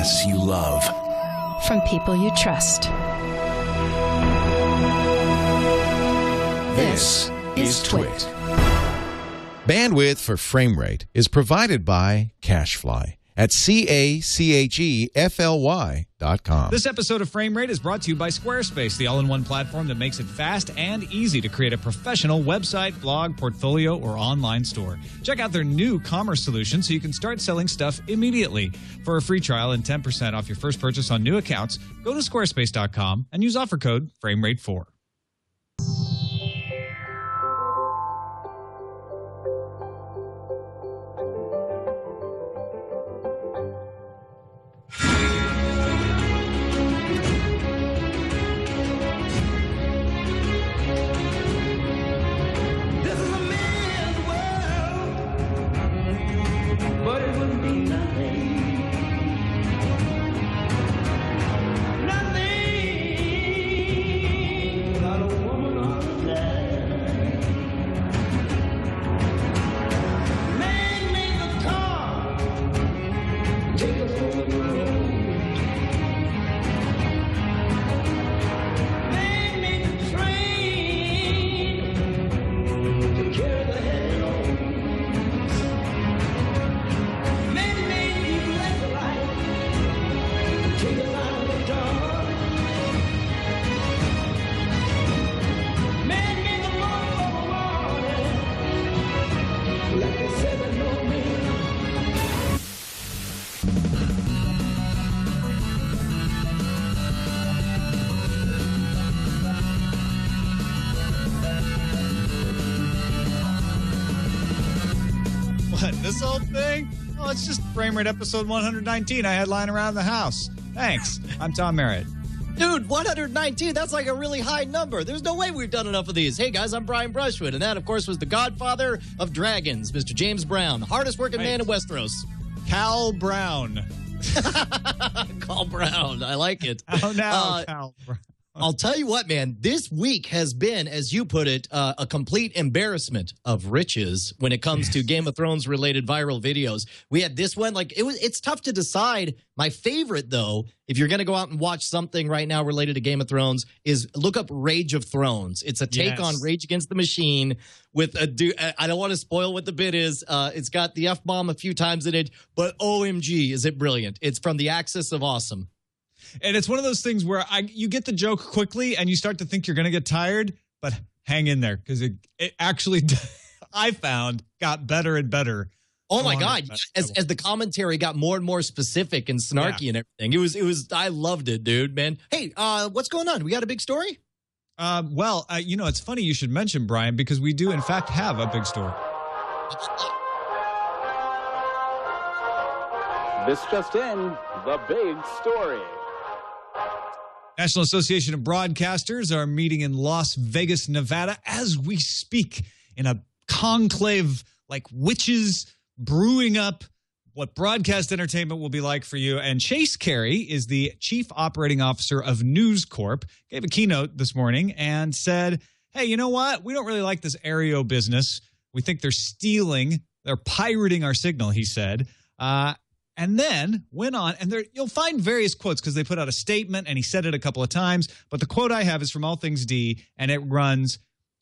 podcasts you love. From people you trust. This is Twit. Bandwidth for frame rate is provided by CacheFly at CacheFly.com. This episode of Frame Rate is brought to you by Squarespace, the all-in-one platform that makes it fast and easy to create a professional website, blog, portfolio, or online store. Check out their new commerce solution so you can start selling stuff immediately. For a free trial and 10% off your first purchase on new accounts, go to squarespace.com and use offer code FRAMERATE4. This whole thing? Oh, it's just Frame Rate episode 119 I had lying around the house. Thanks. I'm Tom Merritt. Dude, 119, that's like a really high number. There's no way we've done enough of these. Hey, guys, I'm Brian Brushwood, and that, of course, was the godfather of dragons, Mr. James Brown, hardest working man in Westeros. Cal Brown. Cal Brown. I like it. Oh, now, Cal Brown. I'll tell you what, man, this week has been, as you put it, a complete embarrassment of riches when it comes to Game of Thrones related viral videos. We had this one, it's tough to decide. My favorite, though, if you're going to go out and watch something right now related to Game of Thrones, is look up Rage of Thrones. It's a take on Rage Against the Machine with a dude. I don't want to spoil what the bit is. It's got the F-bomb a few times in it, but OMG, is it brilliant. It's from the Axis of Awesome. And it's one of those things where you get the joke quickly and you start to think you're going to get tired, but hang in there because it actually, I found, got better and better. Oh my God. As the commentary got more and more specific and snarky and everything. It was, I loved it, dude, man. Hey, what's going on? We got a big story? It's funny you should mention, Brian, because we do, in fact, have a big story. This just in, the big story. National Association of Broadcasters are meeting in Las Vegas, Nevada, as we speak, in a conclave like witches brewing up what broadcast entertainment will be like for you. And Chase Carey is the chief operating officer of News Corp, gave a keynote this morning and said, hey, you know what? We don't really like this Aereo business. We think they're pirating our signal, he said. And then went on, and you'll find various quotes because they put out a statement, and he said it a couple of times. But the quote I have is from All Things D, and it runs,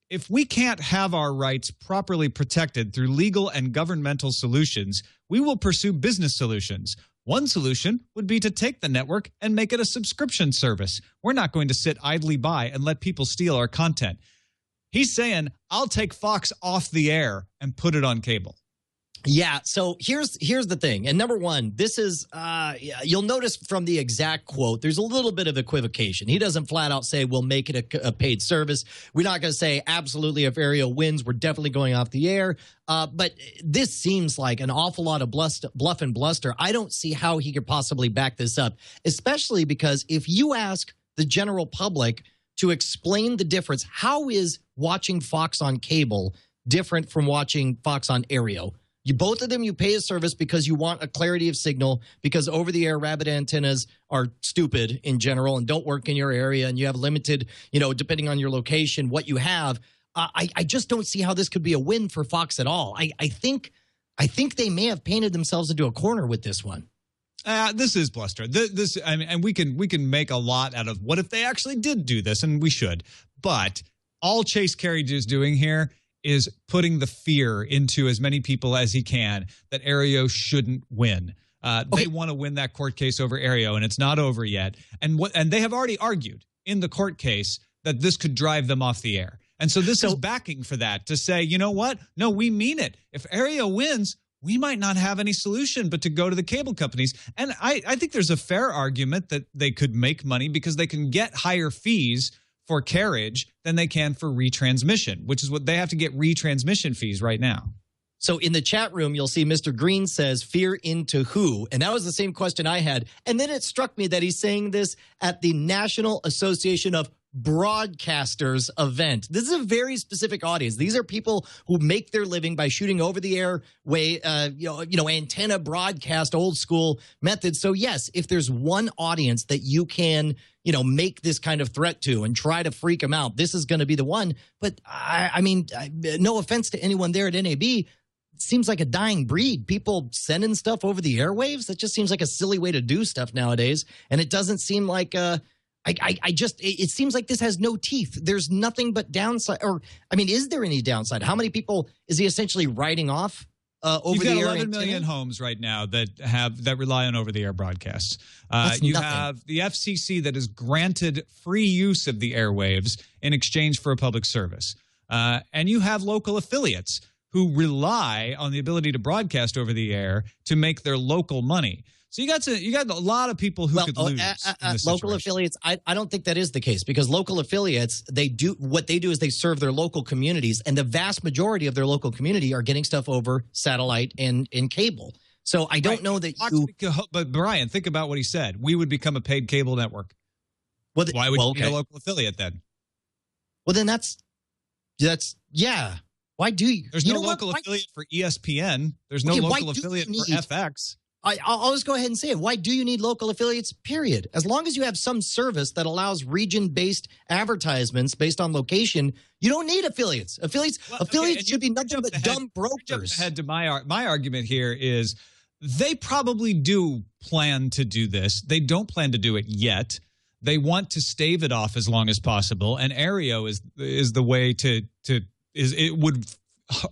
if we can't have our rights properly protected through legal and governmental solutions, we will pursue business solutions. One solution would be to take the network and make it a subscription service. We're not going to sit idly by and let people steal our content. He's saying, I'll take Fox off the air and put it on cable. Yeah, so here's the thing. And number one, this is, you'll notice from the exact quote, there's a little bit of equivocation. He doesn't flat out say, we'll make it a paid service. We're not going to say, absolutely, if Aereo wins, we're definitely going off the air. But this seems like an awful lot of bluff and bluster. I don't see how he could possibly back this up, especially because if you ask the general public to explain the difference, how is watching Fox on cable different from watching Fox on Aereo? Both of them, you pay a service because you want a clarity of signal, because over-the-air rabbit antennas are stupid in general and don't work in your area, and you have limited, depending on your location, what you have. I just don't see how this could be a win for Fox at all. I think they may have painted themselves into a corner with this one. This is bluster. This, I mean, and we can make a lot out of what if they actually did do this, and we should. But all Chase Carey is doing here is putting the fear into as many people as he can that Aereo shouldn't win. They want to win that court case over Aereo, and it's not over yet. And they have already argued in the court case that this could drive them off the air. And so this is backing for that, to say, you know what? No, we mean it. If Aereo wins, we might not have any solution but to go to the cable companies. And I think there's a fair argument that they could make money because they can get higher fees for carriage than they can for retransmission, which is what they have to get retransmission fees right now. So in the chat room, you'll see Mr. Green says, fear into who? And that was the same question I had. And then it struck me that he's saying this at the National Association of Broadcasters event. This is a very specific audience. These are people who make their living by shooting over the air antenna broadcast, old school methods. So yes, if there's one audience that you can, make this kind of threat to and try to freak them out, this is going to be the one. But I mean, no offense to anyone there at NAB. It seems like a dying breed. People sending stuff over the airwaves. That just seems like a silly way to do stuff nowadays. And it doesn't seem like it seems like this has no teeth. There's nothing but downside. Or, I mean, is there any downside? How many people is he essentially writing off over the air? You've got 11 million homes right now that rely on over the air broadcasts. You have the FCC that has granted free use of the airwaves in exchange for a public service. And you have local affiliates who rely on the ability to broadcast over the air to make their local money. So you got a lot of people who could lose. Local affiliates, I don't think that is the case, because local affiliates, they serve their local communities, and the vast majority of their local community are getting stuff over satellite and cable. So I don't know that But Brian, think about what he said. We would become a paid cable network. Why would you need a local affiliate then? Well, then that's yeah. Why do you? There's no local affiliate for ESPN. There's no local affiliate for FX. I'll just go ahead and say it. Why do you need local affiliates, period? As long as you have some service that allows region-based advertisements based on location, you don't need affiliates. Affiliates should be nothing but dumb brokers. Jump ahead to my argument here is they probably do plan to do this. They don't plan to do it yet. They want to stave it off as long as possible, and Aereo is the way it would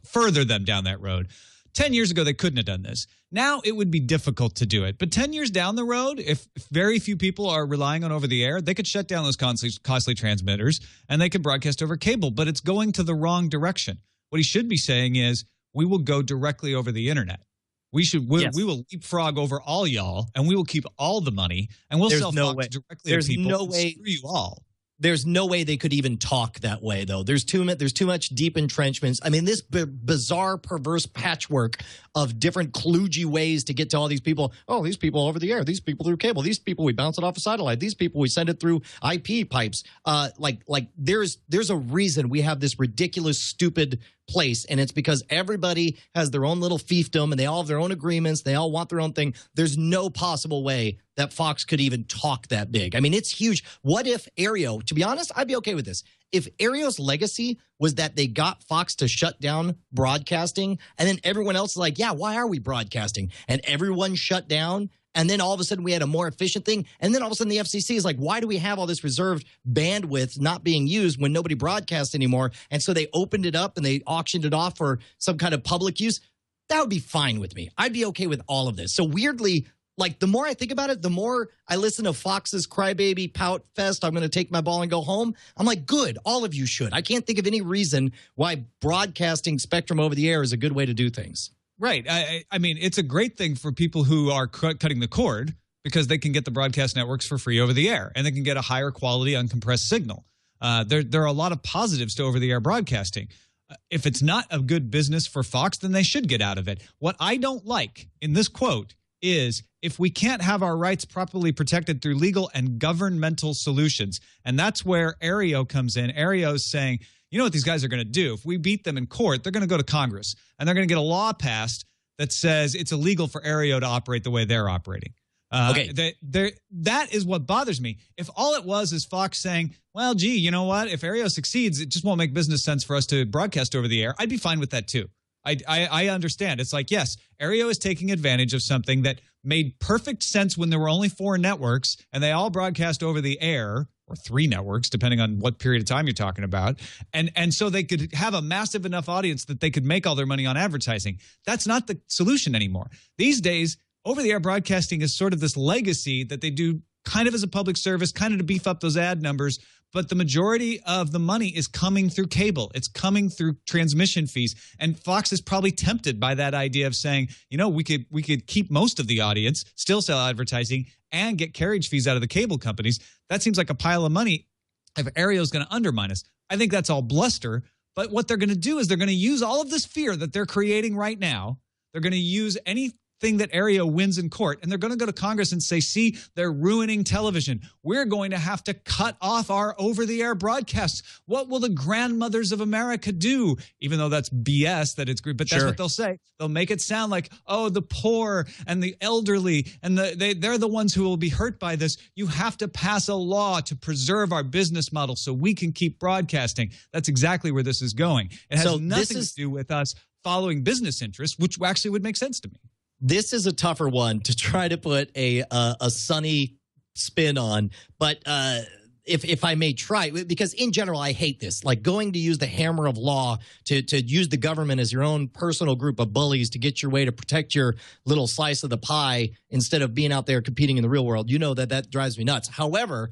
further them down that road. 10 years ago, they couldn't have done this. Now it would be difficult to do it. But 10 years down the road, if very few people are relying on over the air, they could shut down those costly transmitters and they could broadcast over cable. But it's going to the wrong direction. What he should be saying is, we will go directly over the internet. We will leapfrog over all y'all, and we will keep all the money, and we'll sell Fox directly to people. Screw you all. There's no way they could even talk that way, though. There's too much deep entrenchments. I mean, this bizarre, perverse patchwork of different kludgy ways to get to all these people. Oh, these people over the air. These people through cable. These people we bounce it off a satellite. These people we send it through IP pipes. There's a reason we have this ridiculous, stupid place, and it's because everybody has their own little fiefdom, and they all have their own agreements. They all want their own thing. There's no possible way that Fox could even talk that big. I mean, it's huge. What if Aereo, to be honest, I'd be okay with this. If Aereo's legacy was that they got Fox to shut down broadcasting, and then everyone else is like, yeah, why are we broadcasting? And everyone shut down, and then all of a sudden we had a more efficient thing, and then all of a sudden the FCC is like, why do we have all this reserved bandwidth not being used when nobody broadcasts anymore? And so they opened it up and they auctioned it off for some kind of public use. That would be fine with me. I'd be okay with all of this. So weirdly, like, the more I think about it, the more I listen to Fox's crybaby pout fest, I'm going to take my ball and go home. I'm like, good, all of you should. I can't think of any reason why broadcasting Spectrum over the air is a good way to do things. Right. I mean, it's a great thing for people who are cutting the cord, because they can get the broadcast networks for free over the air, and they can get a higher quality uncompressed signal. There are a lot of positives to over-the-air broadcasting. If it's not a good business for Fox, then they should get out of it. What I don't like in this quote is, if we can't have our rights properly protected through legal and governmental solutions. And that's where Aereo comes in. Aereo's saying, you know what these guys are going to do? If we beat them in court, they're going to go to Congress, and they're going to get a law passed that says it's illegal for Aereo to operate the way they're operating. That is what bothers me. If all it was is Fox saying, well, gee, you know what? If Aereo succeeds, it just won't make business sense for us to broadcast over the air. I'd be fine with that too. I understand. It's like, yes, Aereo is taking advantage of something that made perfect sense when there were only 4 networks and they all broadcast over the air, or 3 networks, depending on what period of time you're talking about. And so they could have a massive enough audience that they could make all their money on advertising. That's not the solution anymore. These days, over-the-air broadcasting is sort of this legacy that they do kind of as a public service, kind of to beef up those ad numbers. But the majority of the money is coming through cable. It's coming through transmission fees. And Fox is probably tempted by that idea of saying, you know, we could keep most of the audience, still sell advertising, and get carriage fees out of the cable companies. That seems like a pile of money if Aereo is going to undermine us. I think that's all bluster. But what they're going to do is they're going to use all of this fear that they're creating right now. They're going to use anything that Aereo wins in court, and they're going to go to Congress and say, see, they're ruining television. We're going to have to cut off our over-the-air broadcasts. What will the grandmothers of America do? Even though that's BS, that it's great, but that's what they'll say. They'll make it sound like, oh, the poor and the elderly, and they're the ones who will be hurt by this. You have to pass a law to preserve our business model so we can keep broadcasting. That's exactly where this is going. It has nothing to do with us following business interests, which actually would make sense to me. This is a tougher one to try to put a sunny spin on, but if I may try, because in general I hate this, like going to use the hammer of law to use the government as your own personal group of bullies to get your way to protect your little slice of the pie instead of being out there competing in the real world. You know that drives me nuts. However,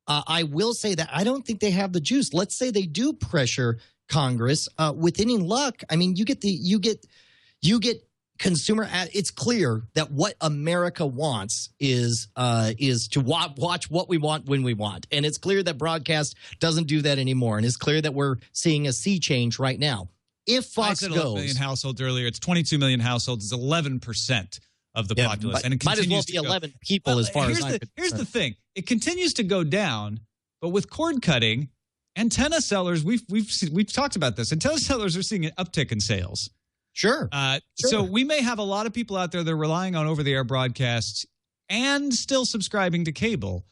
I will say that I don't think they have the juice. Let's say they do pressure Congress. With any luck, I mean, you get consumer ad. It's clear that what America wants is to watch what we want when we want, and it's clear that broadcast doesn't do that anymore. And it's clear that we're seeing a sea change right now. If Fox I said goes, 11 million households earlier, it's 22 million households. It's 11% of the populace, and it might as well continues be to go. 11 people as far as I'm concerned. Here's the thing: it continues to go down, but with cord cutting, antenna sellers, we've talked about this. Antenna sellers are seeing an uptick in sales. Sure. So we may have a lot of people out there that are relying on over-the-air broadcasts and still subscribing to cable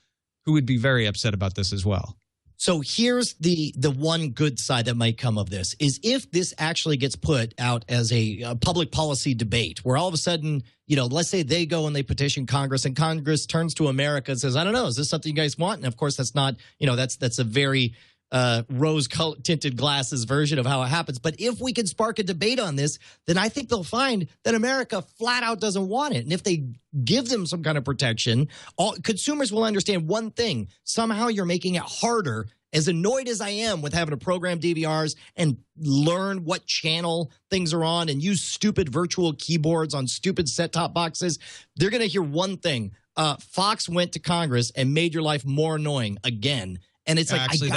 who would be very upset about this as well. So here's the one good side that might come of this is if this actually gets put out as a public policy debate where all of a sudden, you know, let's say they go and they petition Congress and Congress turns to America and says, I don't know, is this something you guys want? And of course, that's not, you know, that's a very rose tinted glasses version of how it happens. But if we can spark a debate on this, then I think they'll find that America flat out doesn't want it. And if they give them some kind of protection, all consumers will understand one thing. Somehow you're making it harder. As annoyed as I am with having to program DVRs and learn what channel things are on and use stupid virtual keyboards on stupid set-top boxes, they're going to hear one thing. Fox went to Congress and made your life more annoying again. And it's like, actually,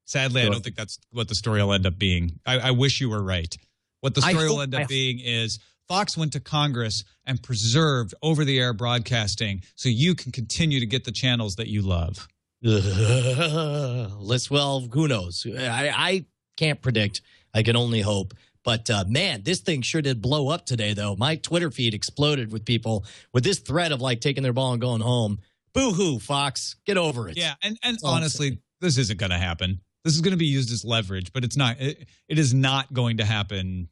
sadly, I don't think that's what the story will end up being. I wish you were right. What the story will end up being is Fox went to Congress and preserved over-the-air broadcasting so you can continue to get the channels that you love. Well, who knows? I can't predict. I can only hope. But, man, this thing sure did blow up today, though. My Twitter feed exploded with people with this thread of, like, taking their ball and going home. Boo-hoo, Fox. Get over it. Yeah, and honestly, this isn't going to happen. This is going to be used as leverage, but it's not. It is not going to happen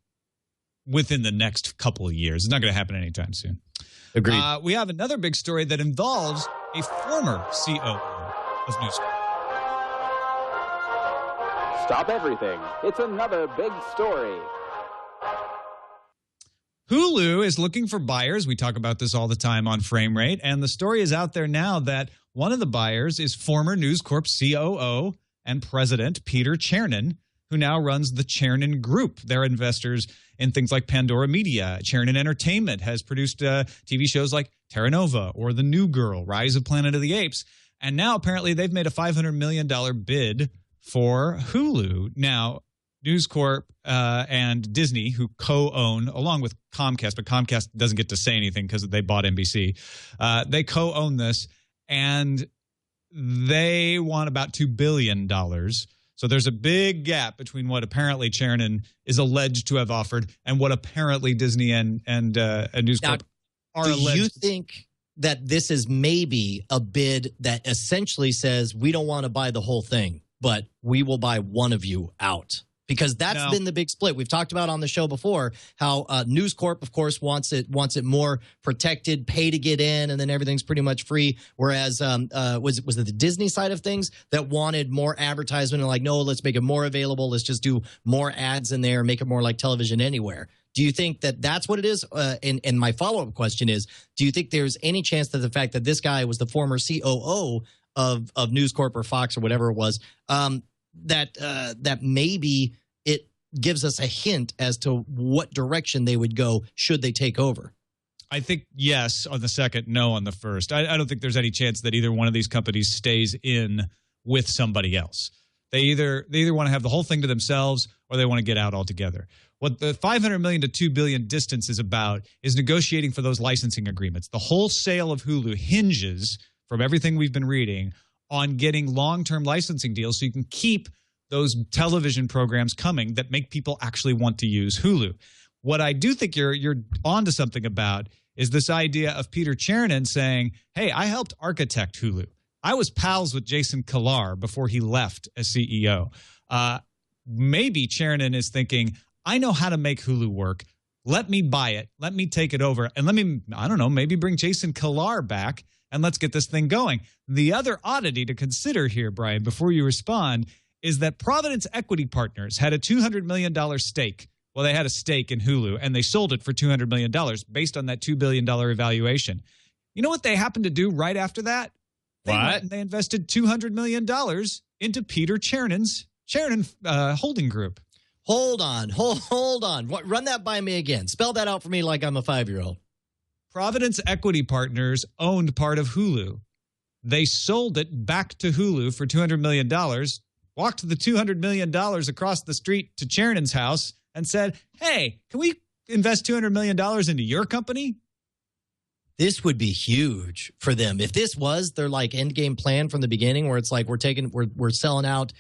within the next couple of years. It's not going to happen anytime soon. Agreed. We have another big story that involves a former COO of News Corp. Stop everything. It's another big story. Hulu is looking for buyers. We talk about this all the time on Frame Rate. And the story is out there now that one of the buyers is former News Corp COO and president Peter Chernin, who now runs the Chernin Group. They're investors in things like Pandora Media. Chernin Entertainment has produced TV shows like Terra Nova or The New Girl, Rise of Planet of the Apes. And now apparently they've made a $500 million bid for Hulu. Now, News Corp and Disney, who co-own, along with Comcast, but Comcast doesn't get to say anything because they bought NBC. They co-own this, and they want about $2 billion. So there's a big gap between what apparently Chernin is alleged to have offered and what apparently Disney and News Corp are alleged. Do you think that this is maybe a bid that essentially says we don't want to buy the whole thing, but we will buy one of you out? Because that's been the big split. We've talked about on the show before how News Corp, of course, wants it more protected, pay to get in, and then everything's pretty much free. Whereas was it the Disney side of things that wanted more advertisement and like, no, let's make it more available. Let's just do more ads in there, make it more like television anywhere. Do you think that that's what it is? And my follow-up question is, do you think there's any chance that the fact that this guy was the former COO of News Corp or Fox or whatever it was, that maybe it gives us a hint as to what direction they would go should they take over? I think yes on the second, no on the first. I don't think there's any chance that either one of these companies stays in with somebody else. They either want to have the whole thing to themselves or they want to get out altogether. What the $500 million to $2 billion distance is about is negotiating for those licensing agreements. The whole sale of Hulu hinges, from everything we've been reading, on getting long-term licensing deals so you can keep those television programs coming that make people actually want to use Hulu. What I do think you're onto something about is this idea of Peter Chernin saying, hey, I helped architect Hulu. I was pals with Jason Kilar before he left as CEO. Maybe Chernin is thinking, I know how to make Hulu work. Let me buy it. Let me take it over. And let me, I don't know, maybe bring Jason Kilar back and let's get this thing going. The other oddity to consider here, Brian, before you respond, is that Providence Equity Partners had a $200 million stake. Well, they had a stake in Hulu, and they sold it for $200 million based on that $2 billion evaluation. You know what they happened to do right after that? They invested $200 million into Peter Chernin's Chernin Holding Group. Hold on. Run that by me again. Spell that out for me like I'm a 5-year-old. Providence Equity Partners owned part of Hulu. They sold it back to Hulu for $200 million, walked the $200 million across the street to Chernin's house and said, hey, can we invest $200 million into your company? This would be huge for them. If this was their like end game plan from the beginning, where it's like we're selling out,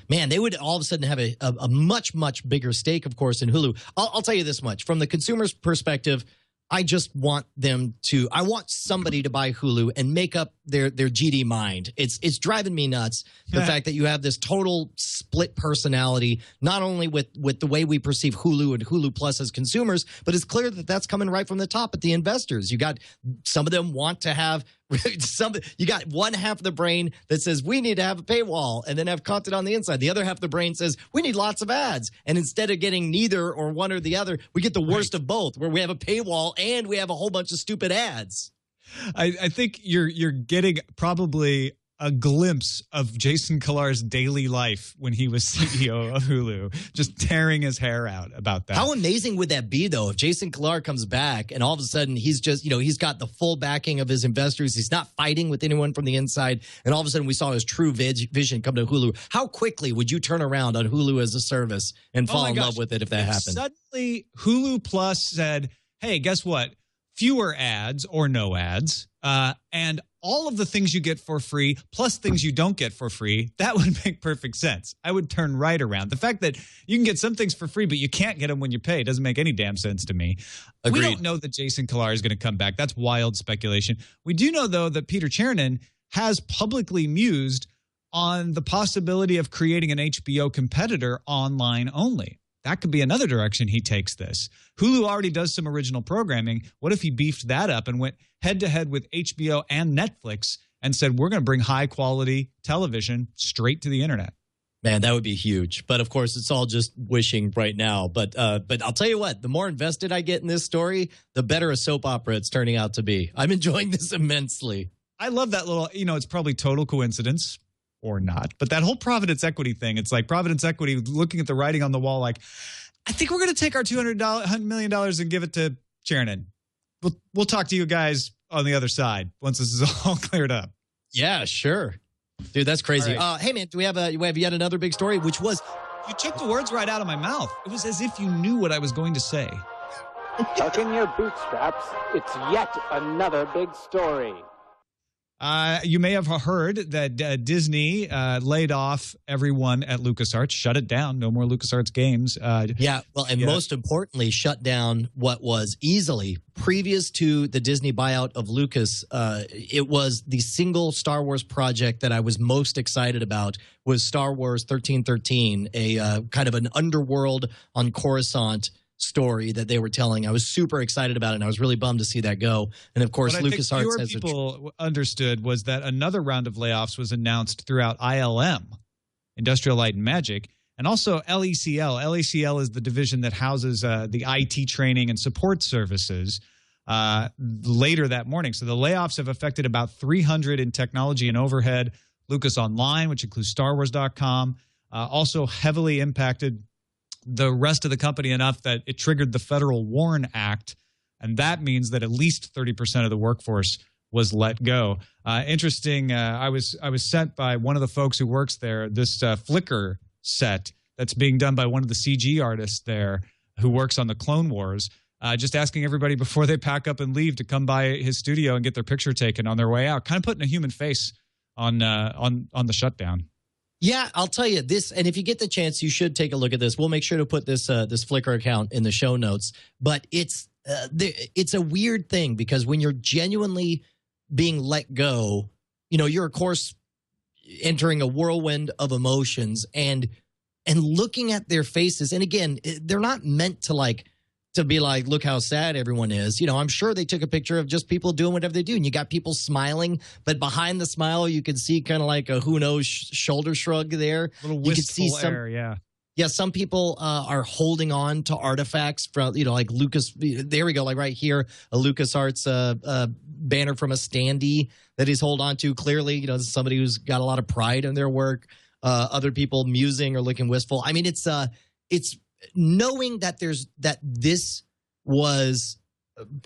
man, they would all of a sudden have a much, much bigger stake, of course, in Hulu. I'll tell you this much. From the consumer's perspective, I just want I want somebody to buy Hulu and make up their GD mind. It's driving me nuts, the fact that you have this total split personality, not only with the way we perceive Hulu and Hulu Plus as consumers, but it's clear that that's coming right from the top at the investors. You got some of them want to have you got one half of the brain that says we need to have a paywall and then have content on the inside. The other half of the brain says we need lots of ads. And instead of getting neither or one or the other, we get the worst of both, where we have a paywall and we have a whole bunch of stupid ads. I think you're getting probably a glimpse of Jason Kilar's daily life when he was CEO of Hulu, just tearing his hair out about that. How amazing would that be, though, if Jason Kilar comes back and all of a sudden he's just, he's got the full backing of his investors. He's not fighting with anyone from the inside. And all of a sudden we saw his true vision come to Hulu. How quickly would you turn around on Hulu as a service and fall in love with it if that happened? Suddenly Hulu Plus said, hey, guess what? Fewer ads or no ads, and all of the things you get for free, plus things you don't get for free, that would make perfect sense. I would turn right around. The fact that you can get some things for free, but you can't get them when you pay doesn't make any damn sense to me. Agreed. We don't know that Jason Kilar is going to come back. That's wild speculation. We do know, though, that Peter Chernin has publicly mused on the possibility of creating an HBO competitor online only. That could be another direction he takes this. Hulu already does some original programming. What if he beefed that up and went head-to-head with HBO and Netflix and said, we're going to bring high-quality television straight to the internet? Man, that would be huge. But, of course, it's all just wishing right now. But I'll tell you what, the more invested I get in this story, the better a soap opera it's turning out to be. I'm enjoying this immensely. I love that little, it's probably total coincidence. Or not. But that whole Providence Equity thing, it's like Providence Equity looking at the writing on the wall like, I think we're going to take our $200 million and give it to Chernin. We'll talk to you guys on the other side once this is all cleared up. Yeah, sure. Dude, that's crazy. Right. Hey, man, do we have yet another big story, which was... You took the words right out of my mouth. It was as if you knew what I was going to say. Tuck in your bootstraps. It's yet another big story. You may have heard that Disney laid off everyone at LucasArts, shut it down. No more LucasArts games. Most importantly, shut down what was easily, previous to the Disney buyout of Lucas, it was the single Star Wars project that I was most excited about was Star Wars 1313, a kind of an underworld on Coruscant story that they were telling. I was super excited about it, and I was really bummed to see that go. And of course, LucasArts has people understood was that another round of layoffs was announced throughout ILM, Industrial Light and Magic, and also LECL. LECL is the division that houses the IT training and support services. Later that morning, so the layoffs have affected about 300 in technology and overhead. Lucas Online, which includes StarWars.com, also heavily impacted the rest of the company enough that it triggered the Federal WARN Act, and that means that at least 30% of the workforce was let go. Interesting. I was sent by one of the folks who works there this Flickr set that's being done by one of the CG artists there who works on the Clone Wars. Just asking everybody before they pack up and leave to come by his studio and get their picture taken on their way out. Kind of putting a human face on the shutdown. Yeah, I'll tell you this, and if you get the chance, you should take a look at this. We'll make sure to put this this Flickr account in the show notes. But it's a weird thing because when you're genuinely being let go, you know, you're of course entering a whirlwind of emotions and looking at their faces. And again, they're not meant to be like, look how sad everyone is. You know, I'm sure they took a picture of just people doing whatever they do. And you got people smiling, but behind the smile, you can see kind of like a who knows shoulder shrug there. A little wistful air, yeah. Yeah, some people are holding on to artifacts from, you know, like Lucas. There we go, like right here, a LucasArts banner from a standee that he's holding on to. Clearly, you know, this is somebody who's got a lot of pride in their work. Other people musing or looking wistful. I mean, it's knowing that this was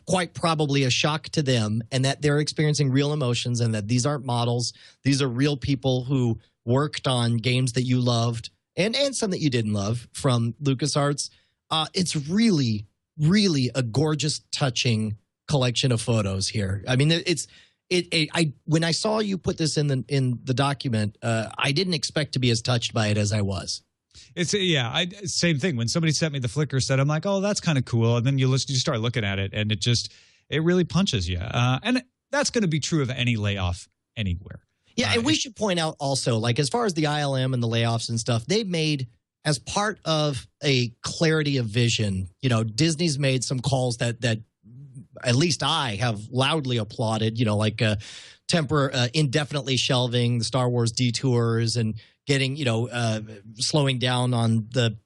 quite probably a shock to them and that they're experiencing real emotions and that these aren't models. These are real people who worked on games that you loved and some that you didn't love from LucasArts. It's really, really a gorgeous, touching collection of photos here. I mean, when I saw you put this in the document, I didn't expect to be as touched by it as I was. It's same thing. When somebody sent me the Flickr set, I'm like, oh, that's kind of cool. And then you start looking at it, and it really punches you. And that's going to be true of any layoff anywhere. Yeah, and we should point out also, like as far as the ILM and the layoffs and stuff, they've made as part of a clarity of vision. You know, Disney's made some calls that at least I have loudly applauded. You know, like indefinitely shelving the Star Wars detours and getting, you know, slowing down on the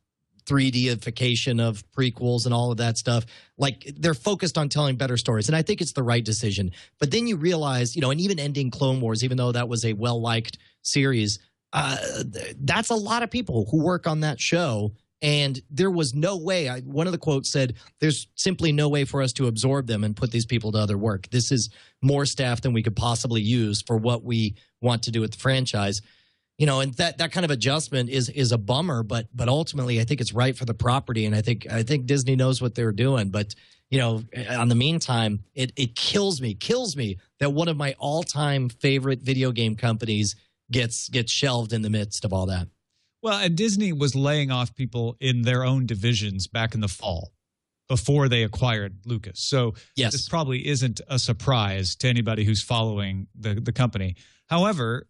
3D-ification of prequels and all of that stuff. Like, they're focused on telling better stories, and I think it's the right decision. But then you realize, you know, and even ending Clone Wars, even though that was a well-liked series, that's a lot of people who work on that show, and there was no way. One of the quotes said, there's simply no way for us to absorb them and put these people to other work. This is more staff than we could possibly use for what we want to do with the franchise. You know, and that kind of adjustment is a bummer, but ultimately I think it's right for the property, and I think Disney knows what they're doing. But you know, on the meantime, it kills me that one of my all-time favorite video game companies gets shelved in the midst of all that. Well, and Disney was laying off people in their own divisions back in the fall before they acquired Lucas. So yes, this probably isn't a surprise to anybody who's following the company. However,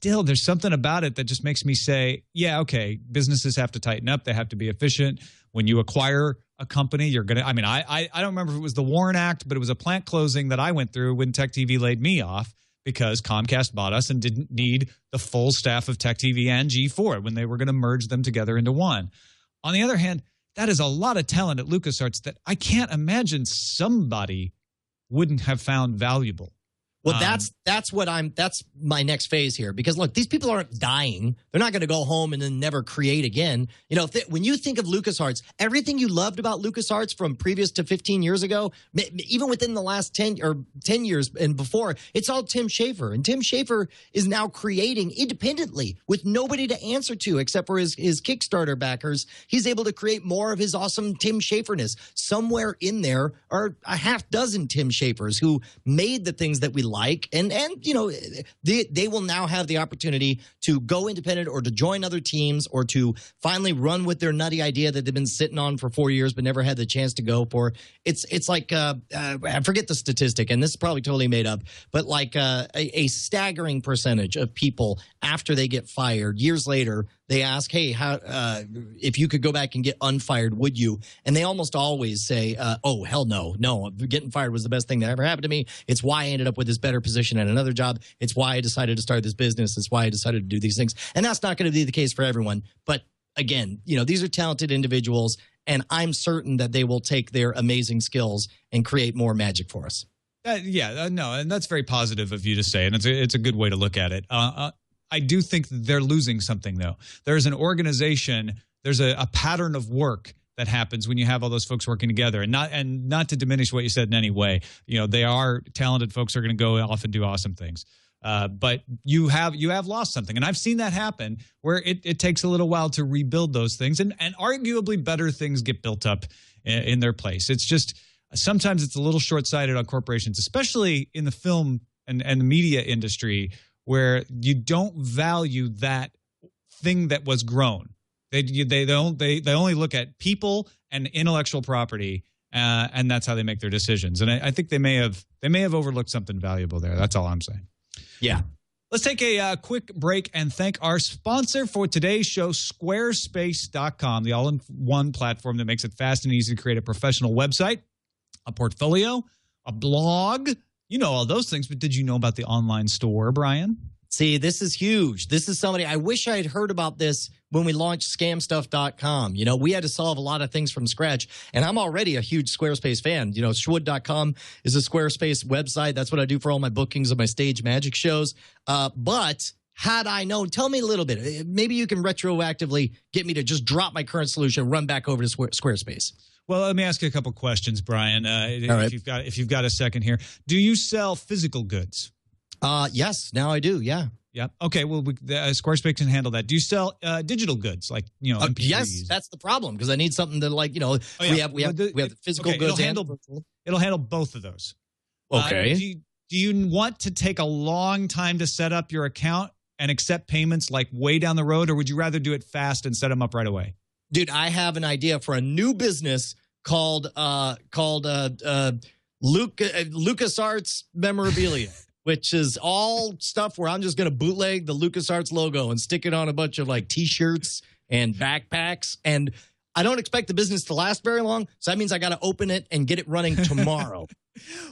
there's something about it that just makes me say, yeah, okay, businesses have to tighten up. They have to be efficient. When you acquire a company, you're going to, I mean, I don't remember if it was the WARN Act, but it was a plant closing that I went through when Tech TV laid me off because Comcast bought us and didn't need the full staff of Tech TV and G4 when they were going to merge them together into one. On the other hand, that is a lot of talent at LucasArts that I can't imagine somebody wouldn't have found valuable. Well, that's my next phase here, because look, these people aren't dying. They're not going to go home and then never create again. You know, when you think of LucasArts, everything you loved about LucasArts from previous to 15 years ago, even within the last 10 years and before, it's all Tim Schafer. And Tim Schafer is now creating independently with nobody to answer to except for his Kickstarter backers. He's able to create more of his awesome Tim Schaferness. Somewhere in there are a half dozen Tim Schafers who made the things that we like, and you know, they will now have the opportunity to go independent or to join other teams or to finally run with their nutty idea that they've been sitting on for 4 years but never had the chance to go for. It's like I forget the statistic, and this is probably totally made up, but like a staggering percentage of people after they get fired years later, they ask, hey, how if you could go back and get unfired, would you? And they almost always say, oh, hell no. No, getting fired was the best thing that ever happened to me. It's why I ended up with this better position at another job. It's why I decided to start this business. It's why I decided to do these things. And that's not going to be the case for everyone. But again, you know, these are talented individuals, and I'm certain that they will take their amazing skills and create more magic for us. No, and that's very positive of you to say, and it's a good way to look at it. I do think that they're losing something, though. There's an organization, there's a pattern of work that happens when you have all those folks working together, and not to diminish what you said in any way. You know, they are talented folks who are going to go off and do awesome things. But you have lost something, and I've seen that happen where it takes a little while to rebuild those things, and arguably better things get built up in their place. It's just sometimes it's a little short-sighted on corporations, especially in the film and the media industry, where you don't value that thing that was grown. They only look at people and intellectual property, and that's how they make their decisions. And I think they may have overlooked something valuable there. That's all I'm saying. Yeah. Let's take a quick break and thank our sponsor for today's show, Squarespace.com, the all-in-one platform that makes it fast and easy to create a professional website, a portfolio, a blog. You know all those things, but did you know about the online store, Brian? See, this is huge. This is somebody, I wish I had heard about this when we launched scamstuff.com. You know, we had to solve a lot of things from scratch, and I'm already a huge Squarespace fan. You know, Schwood.com is a Squarespace website. That's what I do for all my bookings of my stage magic shows. But had I known, tell me a little bit. Maybe you can retroactively get me to just drop my current solution, run back over to Squarespace. Well, let me ask you a couple questions, Brian. Right. If you've got a second here, do you sell physical goods? Yes, now I do. Yeah. Yeah. Okay. Well, Squarespace can handle that. Do you sell digital goods like MP3s? Yes, that's the problem because I need something to we have the physical goods. It'll handle both of those. Okay. Do you want to take a long time to set up your account and accept payments like way down the road, or would you rather do it fast and set them up right away? Dude, I have an idea for a new business called LucasArts Memorabilia, which is all stuff where I'm just going to bootleg the LucasArts logo and stick it on a bunch of like T-shirts and backpacks. And I don't expect the business to last very long, so that means I got to open it and get it running tomorrow.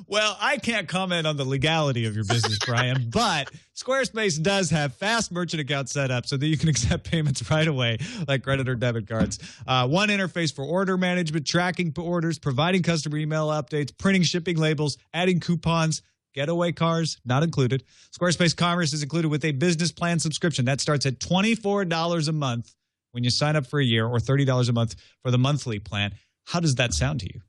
Well, I can't comment on the legality of your business, Brian, but Squarespace does have fast merchant accounts set up so that you can accept payments right away, like credit or debit cards. One interface for order management, tracking orders, providing customer email updates, printing shipping labels, adding coupons. Getaway cars, not included. Squarespace Commerce is included with a business plan subscription. That starts at $24 a month when you sign up for a year, or $30 a month for the monthly plan. How does that sound to you?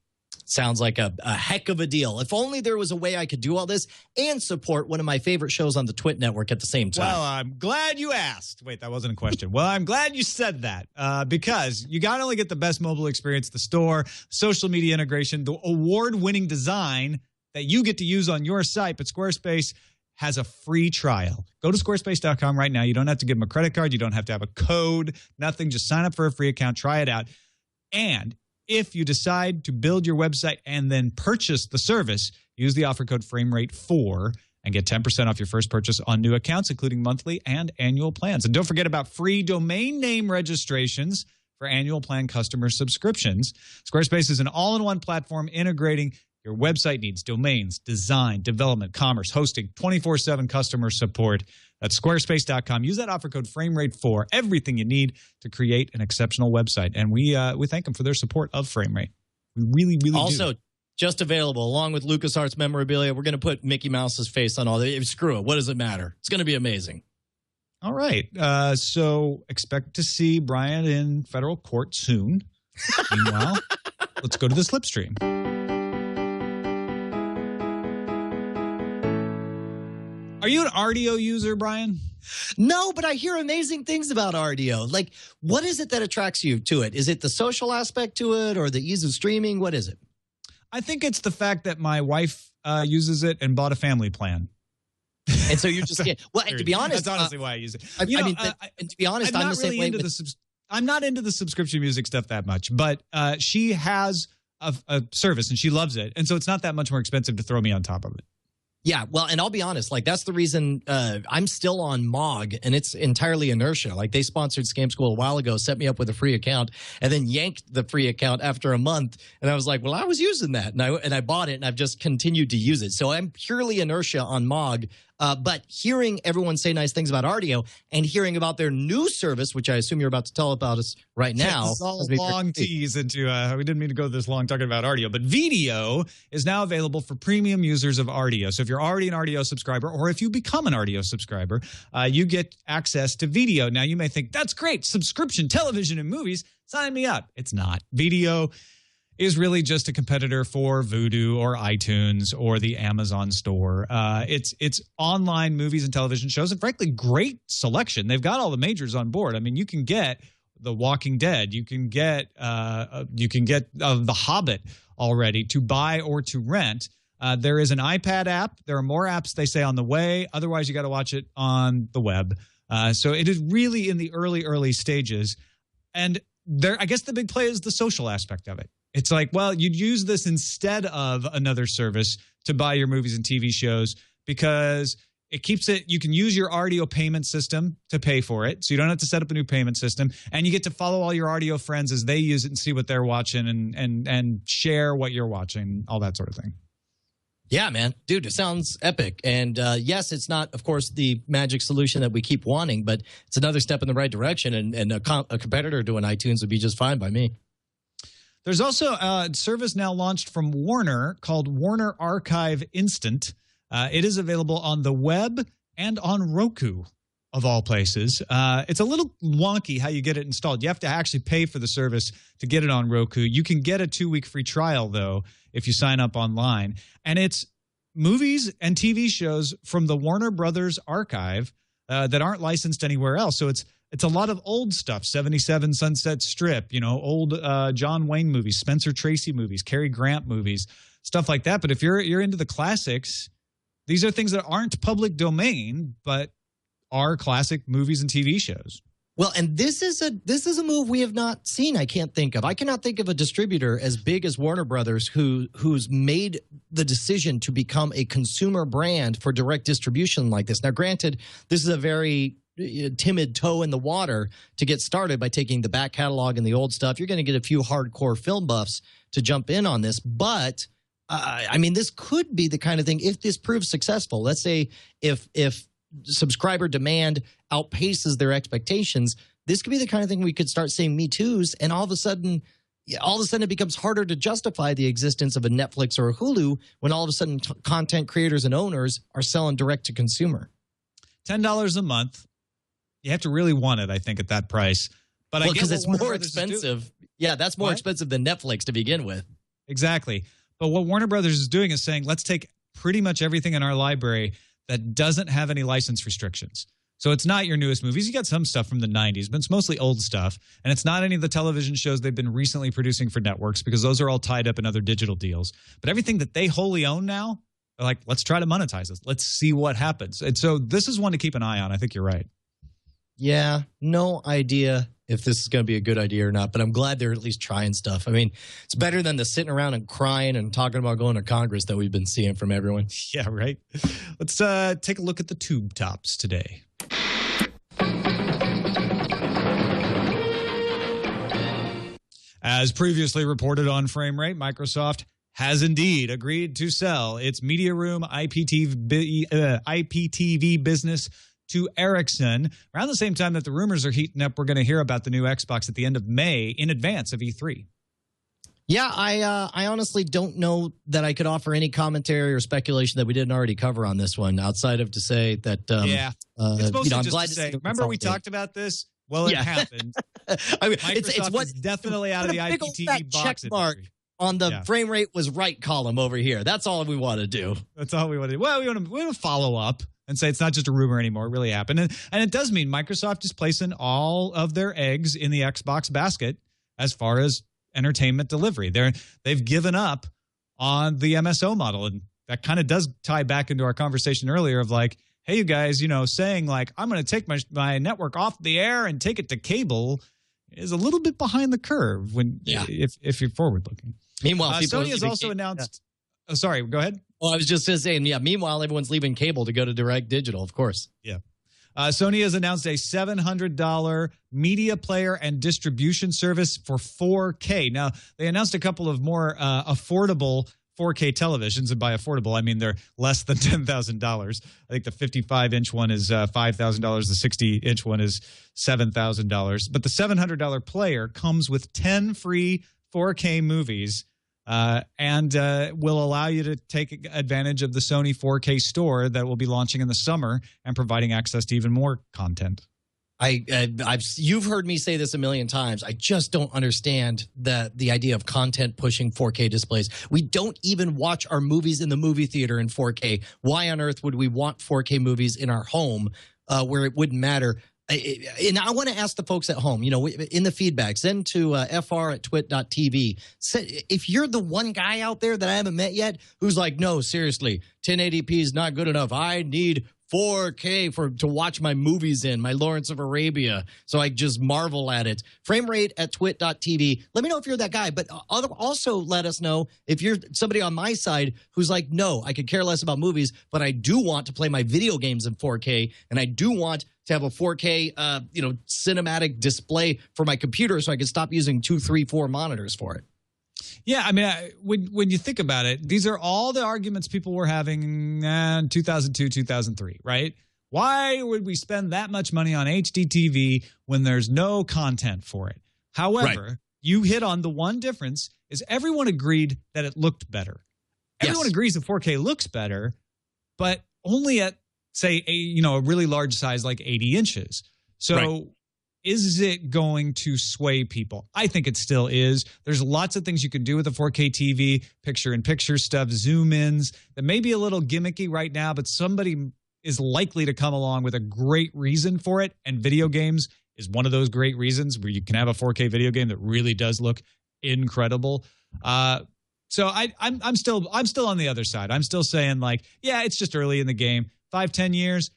Sounds like a heck of a deal. If only there was a way I could do all this and support one of my favorite shows on the Twit Network at the same time. Well, I'm glad you asked. Wait, that wasn't a question. Well, I'm glad you said that because you got to only get the best mobile experience, the store, social media integration, the award-winning design that you get to use on your site, but Squarespace has a free trial. Go to squarespace.com right now. You don't have to give them a credit card. You don't have to have a code, nothing. Just sign up for a free account, try it out. And if you decide to build your website and then purchase the service, use the offer code FrameRate4 and get 10% off your first purchase on new accounts, including monthly and annual plans. And don't forget about free domain name registrations for annual plan customer subscriptions. Squarespace is an all-in-one platform integrating your website needs, domains, design, development, commerce, hosting, 24/7 customer support. That's squarespace.com. Use that offer code FrameRate4, everything you need to create an exceptional website. And we thank them for their support of FrameRate. We really, really also, do. Just available, along with LucasArts Memorabilia, we're going to put Mickey Mouse's face on all that. Screw it. What does it matter? It's going to be amazing. All right. So expect to see Brian in federal court soon. Meanwhile, let's go to the slipstream. Are you an RDO user, Brian? No, but I hear amazing things about RDO. Like, what is it that attracts you to it? Is it the social aspect to it or the ease of streaming? What is it? I think it's the fact that my wife uses it and bought a family plan. And so you're just getting, well, and to be honest, that's honestly why I use it. and to be honest, I'm the same way. I'm not into the subscription music stuff that much, but she has a service and she loves it. And so it's not that much more expensive to throw me on top of it. Yeah, well, and I'll be honest, like that's the reason I'm still on Mog, and it's entirely inertia. Like they sponsored Scam School a while ago, set me up with a free account, and then yanked the free account after a month. And I was like, well, I was using that, and I bought it, and I've just continued to use it. So I'm purely inertia on Mog. But hearing everyone say nice things about Rdio and hearing about their new service, which I assume you're about to tell about us right now. It's all long tease into, we didn't mean to go this long talking about Rdio, but Video is now available for premium users of Rdio. So if you're already an Rdio subscriber, or if you become an Rdio subscriber, you get access to Video. Now you may think, that's great, subscription, television and movies, sign me up. It's not. Video is really just a competitor for Vudu or iTunes or the Amazon store. It's online movies and television shows, and frankly, great selection. They've got all the majors on board. I mean, you can get The Walking Dead, you can get The Hobbit already to buy or to rent. There is an iPad app. There are more apps, they say, on the way. Otherwise, you got to watch it on the web. So it is really in the early stages. And there, I guess the big play is the social aspect of it. It's like, well, you'd use this instead of another service to buy your movies and TV shows because it keeps it, you can use your Rdio payment system to pay for it. So you don't have to set up a new payment system. And you get to follow all your Rdio friends as they use it and see what they're watching and share what you're watching, all that sort of thing. Yeah, man. Dude, it sounds epic. And yes, it's not, of course, the magic solution that we keep wanting, but it's another step in the right direction. And a competitor to an iTunes would be just fine by me. There's also a service now launched from Warner called Warner Archive Instant. It is available on the web and on Roku, of all places. It's a little wonky how you get it installed. You have to actually pay for the service to get it on Roku. You can get a 2-week free trial, though, if you sign up online. And it's movies and TV shows from the Warner Brothers archive that aren't licensed anywhere else. So it's a lot of old stuff, 77 Sunset Strip, old John Wayne movies, Spencer Tracy movies, Cary Grant movies, stuff like that. But if you're into the classics, these are things that aren't public domain, but are classic movies and TV shows. Well, and this is a move we have not seen. I can't think of. I cannot think of a distributor as big as Warner Brothers who's made the decision to become a consumer brand for direct distribution like this. Now, granted, this is a very timid toe in the water to get started by taking the back catalog and the old stuff. You're going to get a few hardcore film buffs to jump in on this, but I mean, this could be the kind of thing, if this proves successful. Let's say if subscriber demand outpaces their expectations, this could be the kind of thing we could start seeing Me Too's, and all of a sudden it becomes harder to justify the existence of a Netflix or a Hulu when all of a sudden content creators and owners are selling direct to consumer. $10 a month. You have to really want it, I think, at that price. But because it's more expensive. Yeah, that's more expensive than Netflix to begin with. Exactly. But what Warner Brothers is doing is saying, let's take pretty much everything in our library that doesn't have any license restrictions. So it's not your newest movies. You got some stuff from the 90s, but it's mostly old stuff. And it's not any of the television shows they've been recently producing for networks because those are all tied up in other digital deals. But everything that they wholly own now, they're like, let's try to monetize this. Let's see what happens. And so this is one to keep an eye on. I think you're right. Yeah, no idea if this is going to be a good idea or not, but I'm glad they're at least trying stuff. I mean, it's better than the sitting around and crying and talking about going to Congress that we've been seeing from everyone. Yeah, right. Let's take a look at the tube tops today. As previously reported on Frame Rate, Microsoft has indeed agreed to sell its Media Room IPTV business to Ericsson. Around the same time that the rumors are heating up, we're going to hear about the new Xbox at the end of May in advance of E3. Yeah, I honestly don't know that I could offer any commentary or speculation that we didn't already cover on this one, outside of to say that it's mostly I'm just glad to say, remember we talked about this? Well, it happened. I mean, Microsoft is definitely out of the IPTV box check mark on the Frame Rate was right column over here. That's all we want to do. That's all we want to do. Well, we want to follow up and say it's not just a rumor anymore. It really happened. And it does mean Microsoft is placing all of their eggs in the Xbox basket as far as entertainment delivery. They've given up on the MSO model. And that kind of does tie back into our conversation earlier of like, hey, you guys, saying like, I'm going to take my network off the air and take it to cable is a little bit behind the curve if you're forward looking. Meanwhile, Sony has also announced. Oh, sorry, go ahead. Well, I was just saying, meanwhile, everyone's leaving cable to go to direct digital, of course. Yeah. Sony has announced a $700 media player and distribution service for 4K. Now, they announced a couple of more affordable 4K televisions, and by affordable, I mean they're less than $10,000. I think the 55-inch one is $5,000. The 60-inch one is $7,000. But the $700 player comes with 10 free 4K movies and will allow you to take advantage of the Sony 4K store that will be launching in the summer and providing access to even more content. You've heard me say this a million times. I just don't understand the idea of content pushing 4K displays. We don't even watch our movies in the movie theater in 4K. Why on earth would we want 4K movies in our home where it wouldn't matter? And I want to ask the folks at home, in the feedback, send to fr@twit.tv. If you're the one guy out there that I haven't met yet who's like, no, seriously, 1080p is not good enough. I need 4K to watch my movies in, my Lawrence of Arabia, so I just marvel at it. Framerate@twit.tv. Let me know if you're that guy, but also let us know if you're somebody on my side who's like, no, I could care less about movies, but I do want to play my video games in 4K, and I do want to have a 4K, cinematic display for my computer so I can stop using 2, 3, 4 monitors for it. Yeah, I mean, when you think about it, these are all the arguments people were having in 2002, 2003, right? Why would we spend that much money on HD TV when there's no content for it? However, you hit on the one difference is everyone agreed that it looked better. Everyone agrees that 4K looks better, but only at, say, a really large size like 80 inches. So is it going to sway people? I think it still is. There's lots of things you can do with a 4K TV, picture-in-picture stuff, zoom-ins, that may be a little gimmicky right now, but somebody is likely to come along with a great reason for it, and video games is one of those great reasons where you can have a 4K video game that really does look incredible. So I'm still on the other side. I'm still saying, like, yeah, it's just early in the game. 5-10 years,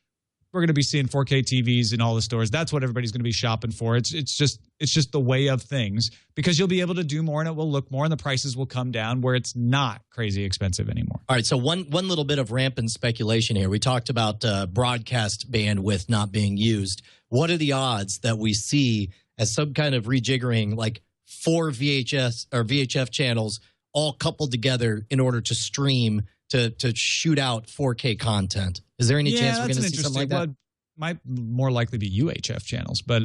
we're going to be seeing 4K TVs in all the stores. That's what everybody's going to be shopping for. It's just the way of things, because you'll be able to do more and it will look more and the prices will come down where it's not crazy expensive anymore. All right, so one little bit of rampant speculation here. We talked about broadcast bandwidth not being used. What are the odds that we see as some kind of rejiggering, like 4 VHS or VHF channels all coupled together in order to stream to shoot out 4K content? Is there any chance we're going to see something like that? Might more likely be UHF channels, but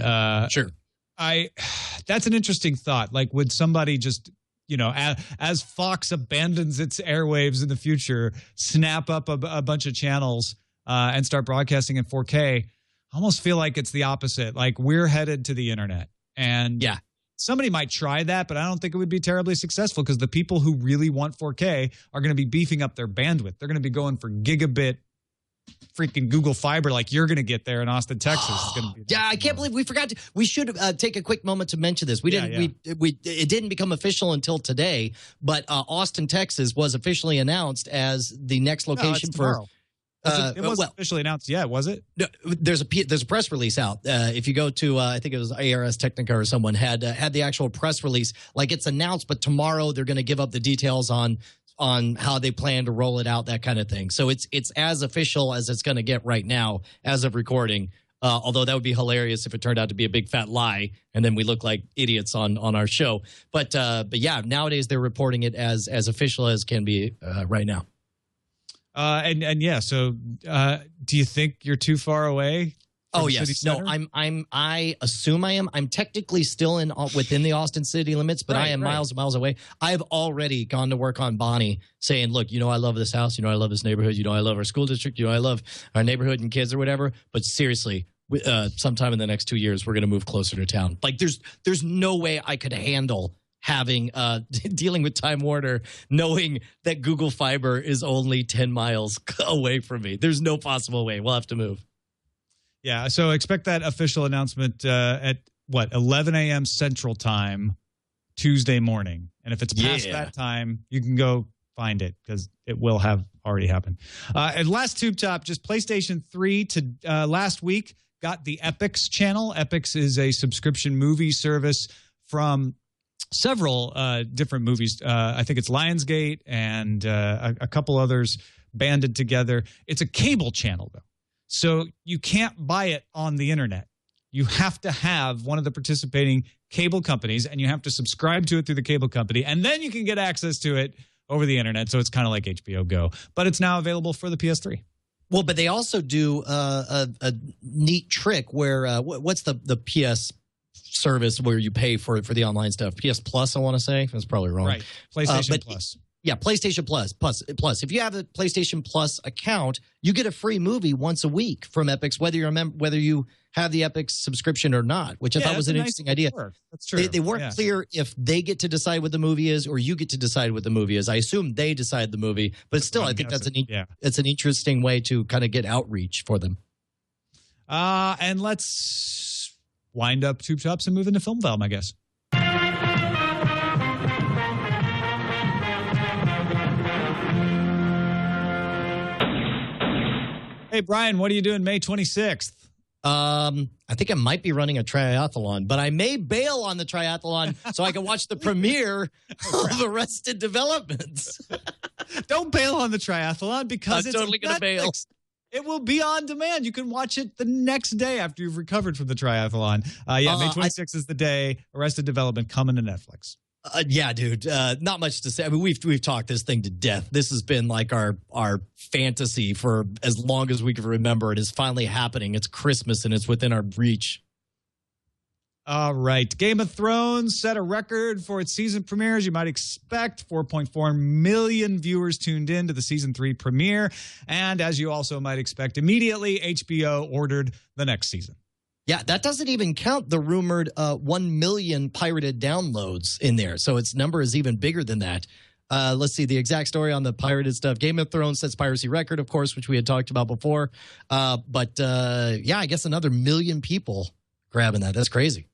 sure. That's an interesting thought. Like, would somebody just, as Fox abandons its airwaves in the future, snap up a bunch of channels and start broadcasting in 4K? I almost feel like it's the opposite. Like, we're headed to the internet, and somebody might try that, but I don't think it would be terribly successful, because the people who really want 4K are going to be beefing up their bandwidth. They're going to be going for gigabit freaking Google Fiber like you're going to get there in Austin, Texas. It's gonna be I can't believe we forgot. We should take a quick moment to mention this. We didn't. It didn't become official until today, but Austin, Texas was officially announced as the next location for. It wasn't officially announced yet, was it? No, there's a press release out. If you go to I think it was ARS Technica or someone had the actual press release, like it's announced, but tomorrow they're going to give up the details on how they plan to roll it out, that kind of thing. So it's as official as it's going to get right now as of recording. Although that would be hilarious if it turned out to be a big fat lie and then we look like idiots on our show. But yeah, nowadays they're reporting it as official as can be right now. So do you think you're too far away? Oh yes, no. I assume I am. I'm technically still within the Austin city limits, but I am miles and miles away. I've already gone to work on Bonnie, saying, "Look, I love this house. I love this neighborhood. I love our school district. I love our neighborhood and kids or whatever." But seriously, sometime in the next 2 years, we're going to move closer to town. Like, there's no way I could handle having dealing with Time Warner, knowing that Google Fiber is only 10 miles away from me. There's no possible way. We'll have to move. Yeah, so expect that official announcement at 11 a.m. Central Time, Tuesday morning. And if it's past that time, you can go find it because it will have already happened. And last tube top, just PlayStation 3 to last week got the Epix channel. Epix is a subscription movie service from several different movies. I think it's Lionsgate and a couple others banded together. It's a cable channel, though. So you can't buy it on the internet. You have to have one of the participating cable companies, and you have to subscribe to it through the cable company, and then you can get access to it over the internet. So it's kind of like HBO Go, but it's now available for the PS3. Well, but they also do a neat trick where what's the PS service where you pay for the online stuff? PS Plus, I want to say. That's probably wrong. Right. PlayStation Plus. Yeah, PlayStation Plus. If you have a PlayStation Plus account, you get a free movie once a week from Epix, whether you have the Epix subscription or not, which I thought was an interesting idea. That's true. They weren't clear if they get to decide what the movie is or you get to decide what the movie is. I assume they decide the movie, but still, I think it's an interesting way to kind of get outreach for them. And let's wind up Tube Tops and move into Film Valve, I guess. Hey, Brian, what are you doing May 26th? I think I might be running a triathlon, but I may bail on the triathlon so I can watch the premiere of Arrested Development. Don't bail on the triathlon because I'm it's totally going to bail. It will be on demand. You can watch it the next day after you've recovered from the triathlon. May 26th is the day. Arrested Development coming to Netflix. Yeah, dude. Not much to say. I mean, we've talked this thing to death. This has been like our fantasy for as long as we can remember. It is finally happening. It's Christmas and it's within our reach. All right. Game of Thrones set a record for its season premiere, as you might expect. 4.4 million viewers tuned in to the season 3 premiere. And as you also might expect, immediately HBO ordered the next season. Yeah, that doesn't even count the rumored 1 million pirated downloads in there. So its number is even bigger than that. Let's see the exact story on the pirated stuff. Game of Thrones sets piracy record, of course, which we had talked about before. But I guess another 1 million people grabbing that. That's crazy.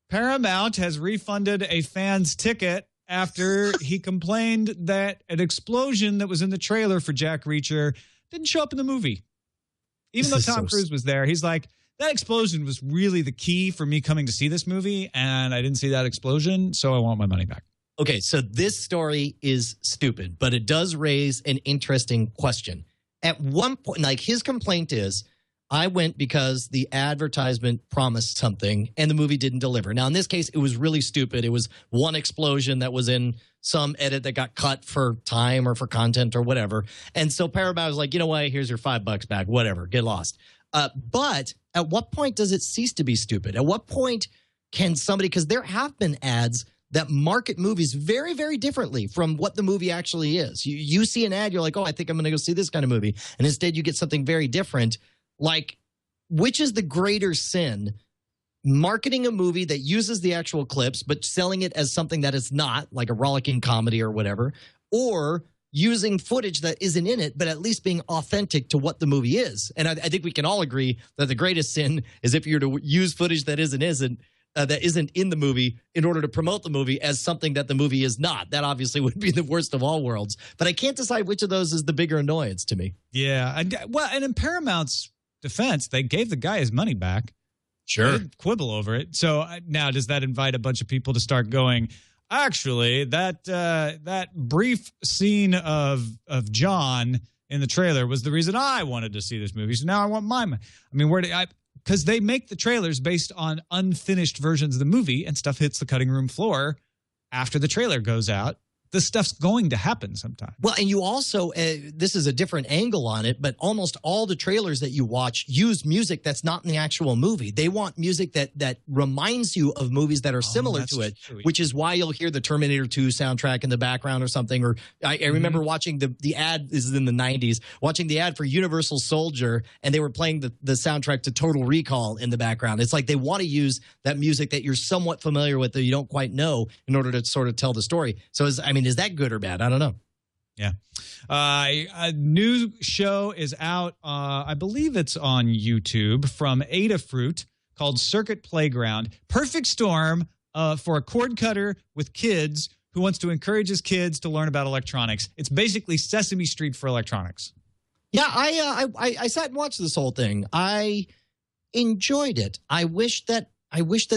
Paramount has refunded a fan's ticket after he complained that an explosion that was in the trailer for Jack Reacher didn't show up in the movie. Even though Tom Cruise was there, he's like, that explosion was really the key for me coming to see this movie, and I didn't see that explosion, so I want my money back. Okay, so this story is stupid, but it does raise an interesting question. At one point, like his complaint is, I went because the advertisement promised something and the movie didn't deliver. Now, in this case, it was really stupid. It was one explosion that was in some edit that got cut for time or for content or whatever. And so Paramount was like, you know what, here's your $5 back, whatever, get lost. But at what point does it cease to be stupid? At what point can somebody, because there have been ads that market movies very, very differently from what the movie actually is. You see an ad, you're like, oh, I think I'm going to go see this kind of movie. And instead you get something very different. Like, which is the greater sin? Marketing a movie that uses the actual clips, but selling it as something that is not, like a rollicking comedy or whatever, or using footage that isn't in it, but at least being authentic to what the movie is. And I think we can all agree that the greatest sin is if you're to use footage that isn't in the movie in order to promote the movie as something that the movie is not. That obviously would be the worst of all worlds. But I can't decide which of those is the bigger annoyance to me. Yeah. And in Paramount's defense, they gave the guy his money back. Sure. They didn't quibble over it. So now does that invite a bunch of people to start going, actually, that brief scene of John in the trailer was the reason I wanted to see this movie. So now I want my money. I mean, because they make the trailers based on unfinished versions of the movie, and stuff hits the cutting room floor after the trailer goes out. This stuff's going to happen sometime. Well, and you also, this is a different angle on it, but almost all the trailers that you watch use music that's not in the actual movie. They want music that reminds you of movies that are similar to it, which is why you'll hear the Terminator 2 soundtrack in the background or something. Or I remember watching the ad, this is in the 90s, watching the ad for Universal Soldier, and they were playing the soundtrack to Total Recall in the background. It's like they want to use that music that you're somewhat familiar with that you don't quite know in order to sort of tell the story. So, is that good or bad? I don't know. Yeah. A new show is out. I believe it's on YouTube from Adafruit called Circuit Playground. Perfect storm for a cord cutter with kids who wants to encourage his kids to learn about electronics. It's basically Sesame Street for electronics. Yeah, I sat and watched this whole thing. I enjoyed it. I wish that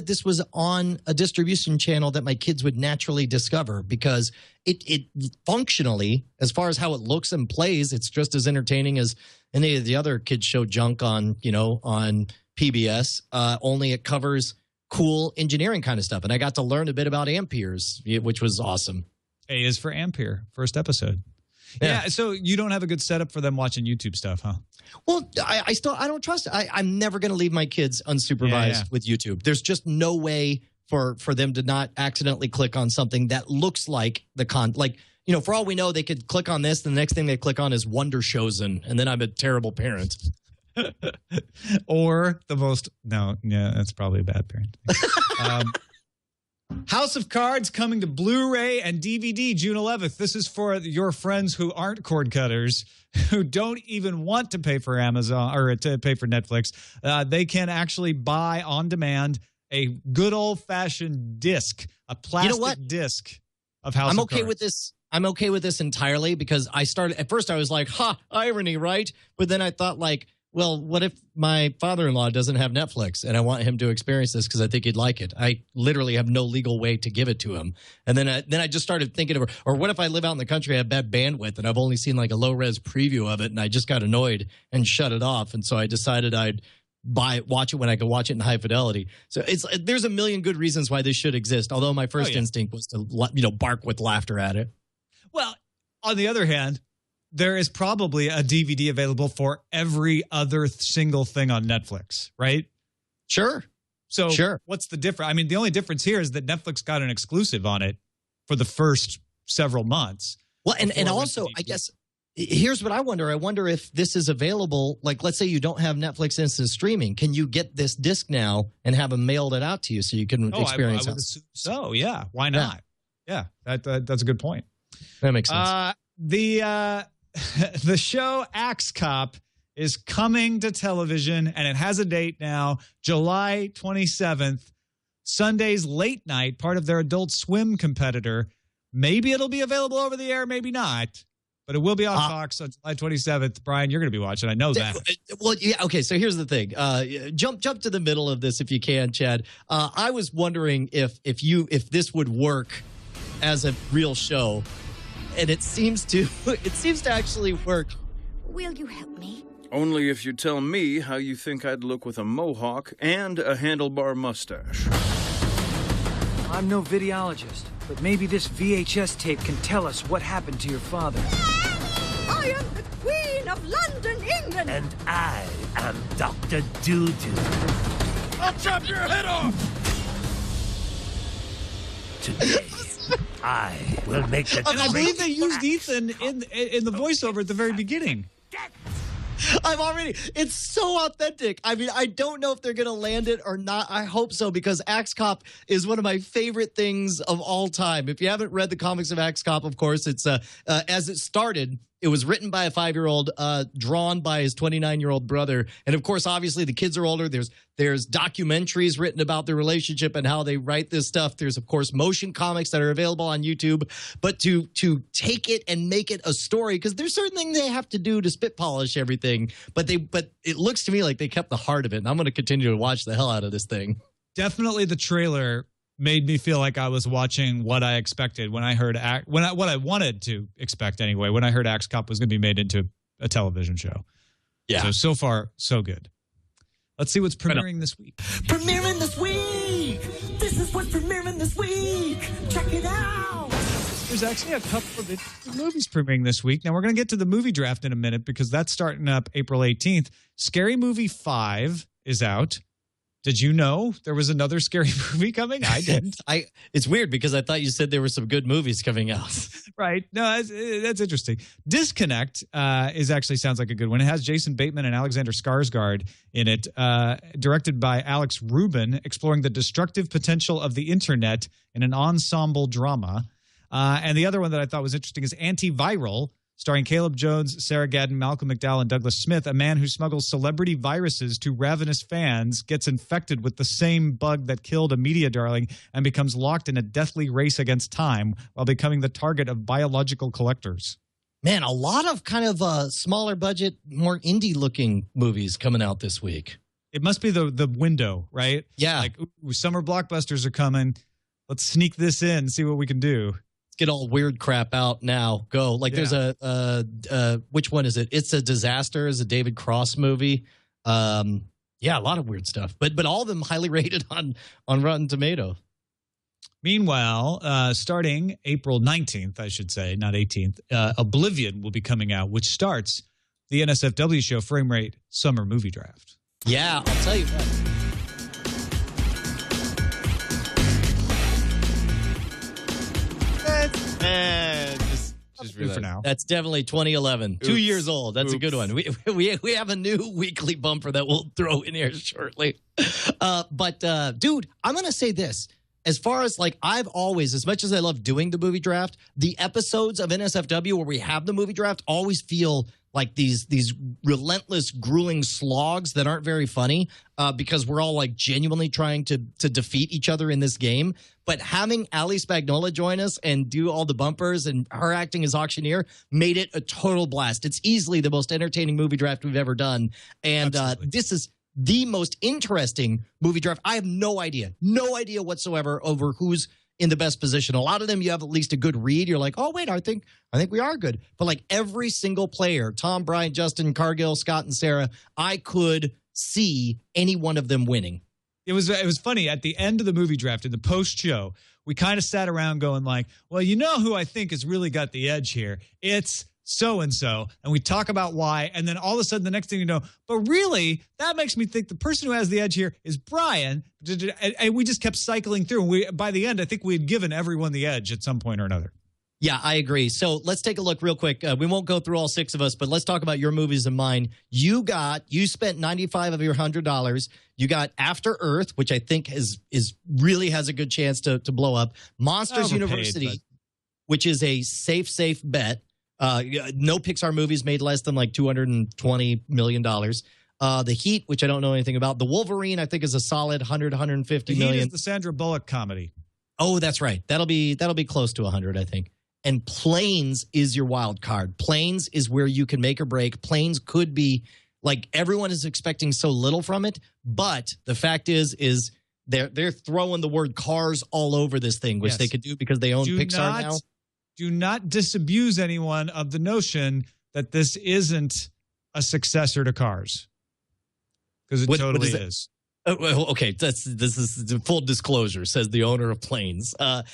this was on a distribution channel that my kids would naturally discover, because it functionally, as far as how it looks and plays, it's just as entertaining as any of the other kids show junk on PBS. Only it covers cool engineering kind of stuff, and I got to learn a bit about amperes, which was awesome. A is for Ampere, first episode. Yeah. So you don't have a good setup for them watching YouTube stuff, huh? Well, I don't trust it. I'm never going to leave my kids unsupervised with YouTube. There's just no way for them to not accidentally click on something that looks like for all we know, they could click on this, and the next thing they click on is Wonder Chosen, and then I'm a terrible parent. Or that's probably a bad parent. House of Cards coming to Blu-ray and DVD June 11th. This is for your friends who aren't cord cutters, who don't even want to pay for Amazon or to pay for Netflix. They can actually buy on demand a good old-fashioned disc, a plastic disc of House of Cards. I'm okay with this entirely, because at first I was like, irony, right? But then I thought, well, what if my father-in-law doesn't have Netflix and I want him to experience this because I think he'd like it? I literally have no legal way to give it to him. And then I just started thinking of, or what if I live out in the country, I have bad bandwidth, and I've only seen a low-res preview of it, and I just got annoyed and shut it off. And so I decided I'd watch it when I could watch it in high fidelity. So there's a million good reasons why this should exist, although my first instinct was to bark with laughter at it. Well, on the other hand, there is probably a DVD available for every other single thing on Netflix, right? Sure. So what's the difference? I mean, the only difference here is that Netflix got an exclusive on it for the first several months. Well, and also, I guess, here's what I wonder. I wonder if this is available. Let's say you don't have Netflix instant streaming. Can you get this disc now and have them mailed it out to you so you can experience it? So, yeah. Why not? Yeah, that's a good point. That makes sense. The show Axe Cop is coming to television, and it has a date now, July 27th, Sunday's late night, part of their Adult Swim competitor. Maybe it'll be available over the air, maybe not, but it will be on Fox on July 27th. Brian, you're going to be watching. I know that. Well, yeah. Okay, so here's the thing. Jump to the middle of this if you can, Chad. I was wondering if this would work as a real show. And it seems to actually work. Will you help me? Only if you tell me how you think I'd look with a mohawk and a handlebar mustache. I'm no videologist, but maybe this VHS tape can tell us what happened to your father. I am the Queen of London, England. And I am Dr. Doo-Doo. I'll chop your head off! Today, I will make the... And I believe they used Ethan in the voiceover at the very beginning. It's so authentic. I mean, I don't know if they're going to land it or not. I hope so, because Axe Cop is one of my favorite things of all time. If you haven't read the comics of Axe Cop, of course, it's as it started, it was written by a 5-year-old, drawn by his 29-year-old brother. And of course, obviously, the kids are older. There's documentaries written about their relationship and how they write this stuff. There's, of course, motion comics that are available on YouTube. But to take it and make it a story, because there's certain things they have to do to spit polish everything. But it looks to me like they kept the heart of it. And I'm going to continue to watch the hell out of this thing. Definitely the trailer made me feel like I was watching what I expected when I heard what I wanted to expect anyway, when I heard Axe Cop was going to be made into a television show. Yeah. So far, so good. Let's see what's premiering this week. Premiering this week! This is what's premiering this week! Check it out! There's actually a couple of interesting movies premiering this week. Now, we're going to get to the movie draft in a minute because that's starting up April 18th. Scary Movie 5 is out. Did you know there was another scary movie coming? I didn't. It's weird because I thought you said there were some good movies coming out. Right. No, that's interesting. Disconnect sounds like a good one. It has Jason Bateman and Alexander Skarsgård in it, directed by Alex Rubin, exploring the destructive potential of the internet in an ensemble drama. And the other one that I thought was interesting is Antiviral, starring Caleb Jones, Sarah Gadon, Malcolm McDowell, and Douglas Smith. A man who smuggles celebrity viruses to ravenous fans gets infected with the same bug that killed a media darling and becomes locked in a deathly race against time while becoming the target of biological collectors. Man, a lot of kind of smaller budget, more indie-looking movies coming out this week. It must be the window, right? Yeah. Like, ooh, summer blockbusters are coming. Let's sneak this in, see what we can do. Let's get all weird crap out now. Go. Like there's which one is it? It's a Disaster is a David Cross movie. Yeah, a lot of weird stuff. But all of them highly rated on Rotten Tomatoes. Meanwhile, starting April 19th, I should say, not 18th, Oblivion will be coming out, which starts the NSFW show Frame Rate Summer Movie Draft. Yeah, I'll tell you what. Just for now. That's definitely 2011. Oops. 2 years old. That's a good one. We have a new weekly bumper that we'll throw in here shortly. But dude, I'm going to say this. As far as like, I've always, as much as I love doing the movie draft, the episodes of NSFW where we have the movie draft always feel like these relentless, grueling slogs that aren't very funny because we're all like genuinely trying to defeat each other in this game. But having Ali Spagnola join us and do all the bumpers and her acting as auctioneer made it a total blast. It's easily the most entertaining movie draft we've ever done. And this is the most interesting movie draft. I have no idea whatsoever over who's in the best position. A lot of them you have at least a good read. You're like, oh wait, I think we are good. But like every single player, Tom, Brian, Justin, Cargill, Scott, and Sarah, I could see any one of them winning. It was funny at the end of the movie draft in the post show. We kind of sat around going like, well, you know who I think has really got the edge here? It's so-and-so, and we talk about why, and then all of a sudden the next thing you know, but really, that makes me think the person who has the edge here is Brian, and we just kept cycling through, and by the end, I think we had given everyone the edge at some point or another. Yeah, I agree. So let's take a look real quick. We won't go through all six of us, but let's talk about your movies and mine. You spent $95 of your $100. You got After Earth, which I think really has a good chance to blow up. Monsters University, which is a safe bet. No Pixar movies made less than like $220 million. The Heat, which I don't know anything about. The Wolverine, I think, is a solid $150 million. The Heat is the Sandra Bullock comedy. Oh, that's right. That'll be close to 100, I think. And Planes is your wild card. Planes is where you can make or break. Planes could be like everyone is expecting so little from it, but the fact is they're throwing the word cars all over this thing, which they could do because they own Pixar now. Do not disabuse anyone of the notion that this isn't a successor to Cars, because it totally is. Oh, okay, this is full disclosure, says the owner of Planes. I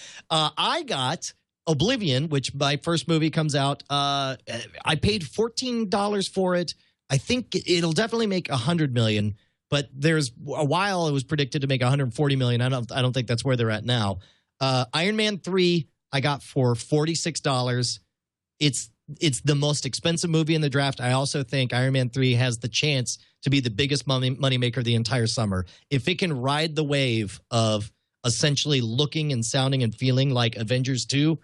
got Oblivion, which my first movie comes out. I paid $14 for it. I think it'll definitely make $100 million, but there's a while it was predicted to make $140 million. I don't think that's where they're at now. Iron Man 3. I got for $46. It's the most expensive movie in the draft. I also think Iron Man 3 has the chance to be the biggest money maker the entire summer. If it can ride the wave of essentially looking and sounding and feeling like Avengers 2,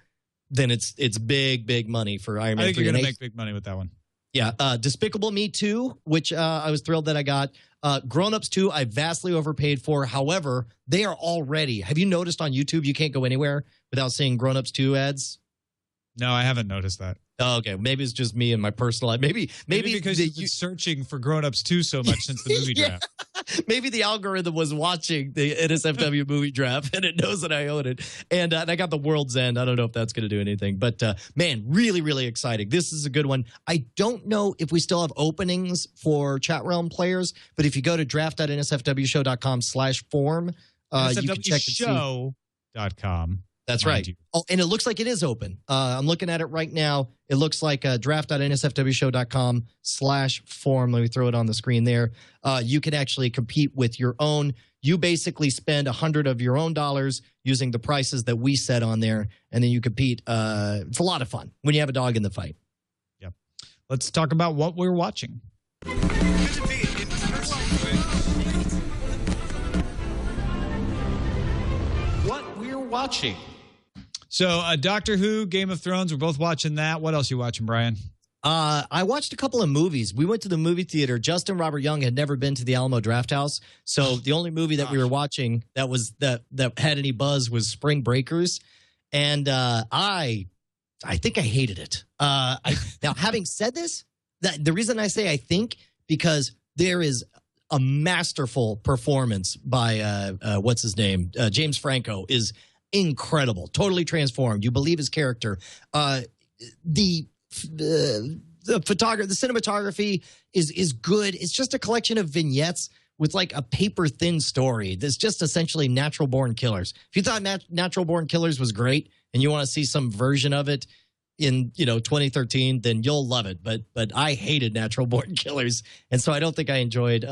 then it's big money for Iron Man 3. I think you're going to make big money with that one. Yeah. Despicable Me 2, which I was thrilled that I got. Grown Ups 2, I vastly overpaid for. However, they are already. Have you noticed on YouTube you can't go anywhere without seeing Grown Ups 2 ads? No, I haven't noticed that. Oh, okay. Maybe it's just me and my personal life. Maybe because you've been searching for Grown Ups 2 so much since the movie draft. Maybe the algorithm was watching the NSFW movie draft and it knows that I own it. And I got The World's End. I don't know if that's going to do anything. But, man, really, really exciting. This is a good one. I don't know if we still have openings for Chat Realm players, but if you go to draft.nsfwshow.com/form, you can check nsfwshow.com. That's right. Oh, and it looks like it is open. I'm looking at it right now. It looks like draft.nsfwshow.com/form. Let me throw it on the screen there. You can actually compete with your own. You basically spend $100 of your own dollars using the prices that we set on there, and then you compete. It's a lot of fun when you have a dog in the fight. Yep. Let's talk about what we're watching. What we're watching. So Doctor Who, Game of Thrones, we're both watching that. What else are you watching, Brian? I watched a couple of movies. We went to the movie theater. Justin Robert Young had never been to the Alamo Drafthouse, so the only movie that we were watching that had any buzz was Spring Breakers, and I think I hated it. Now, having said this, the reason I say I think because there is a masterful performance by what's his name, James Franco is incredible, totally transformed. You believe his character. The cinematography is good. It's just a collection of vignettes with like a paper thin story. That's just essentially Natural Born Killers. If you thought Natural Born Killers was great and you want to see some version of it in 2013, then you'll love it. But I hated Natural Born Killers, and so I don't think I enjoyed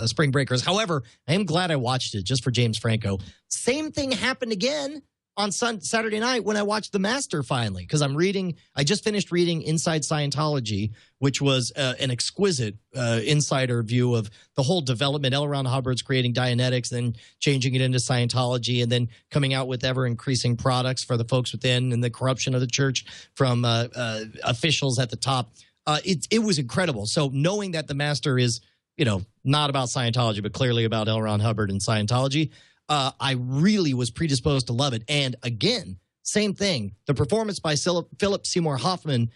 Spring Breakers. However, I am glad I watched it just for James Franco. Same thing happened again on Saturday night when I watched The Master finally, because I just finished reading Inside Scientology, which was an exquisite insider view of the whole development. L. Ron Hubbard's creating Dianetics, then changing it into Scientology, and then coming out with ever-increasing products for the folks within, and the corruption of the church from officials at the top. It was incredible. So knowing that The Master is, not about Scientology, but clearly about L. Ron Hubbard and Scientology, I really was predisposed to love it. And again, same thing. The performance by Philip Seymour Hoffman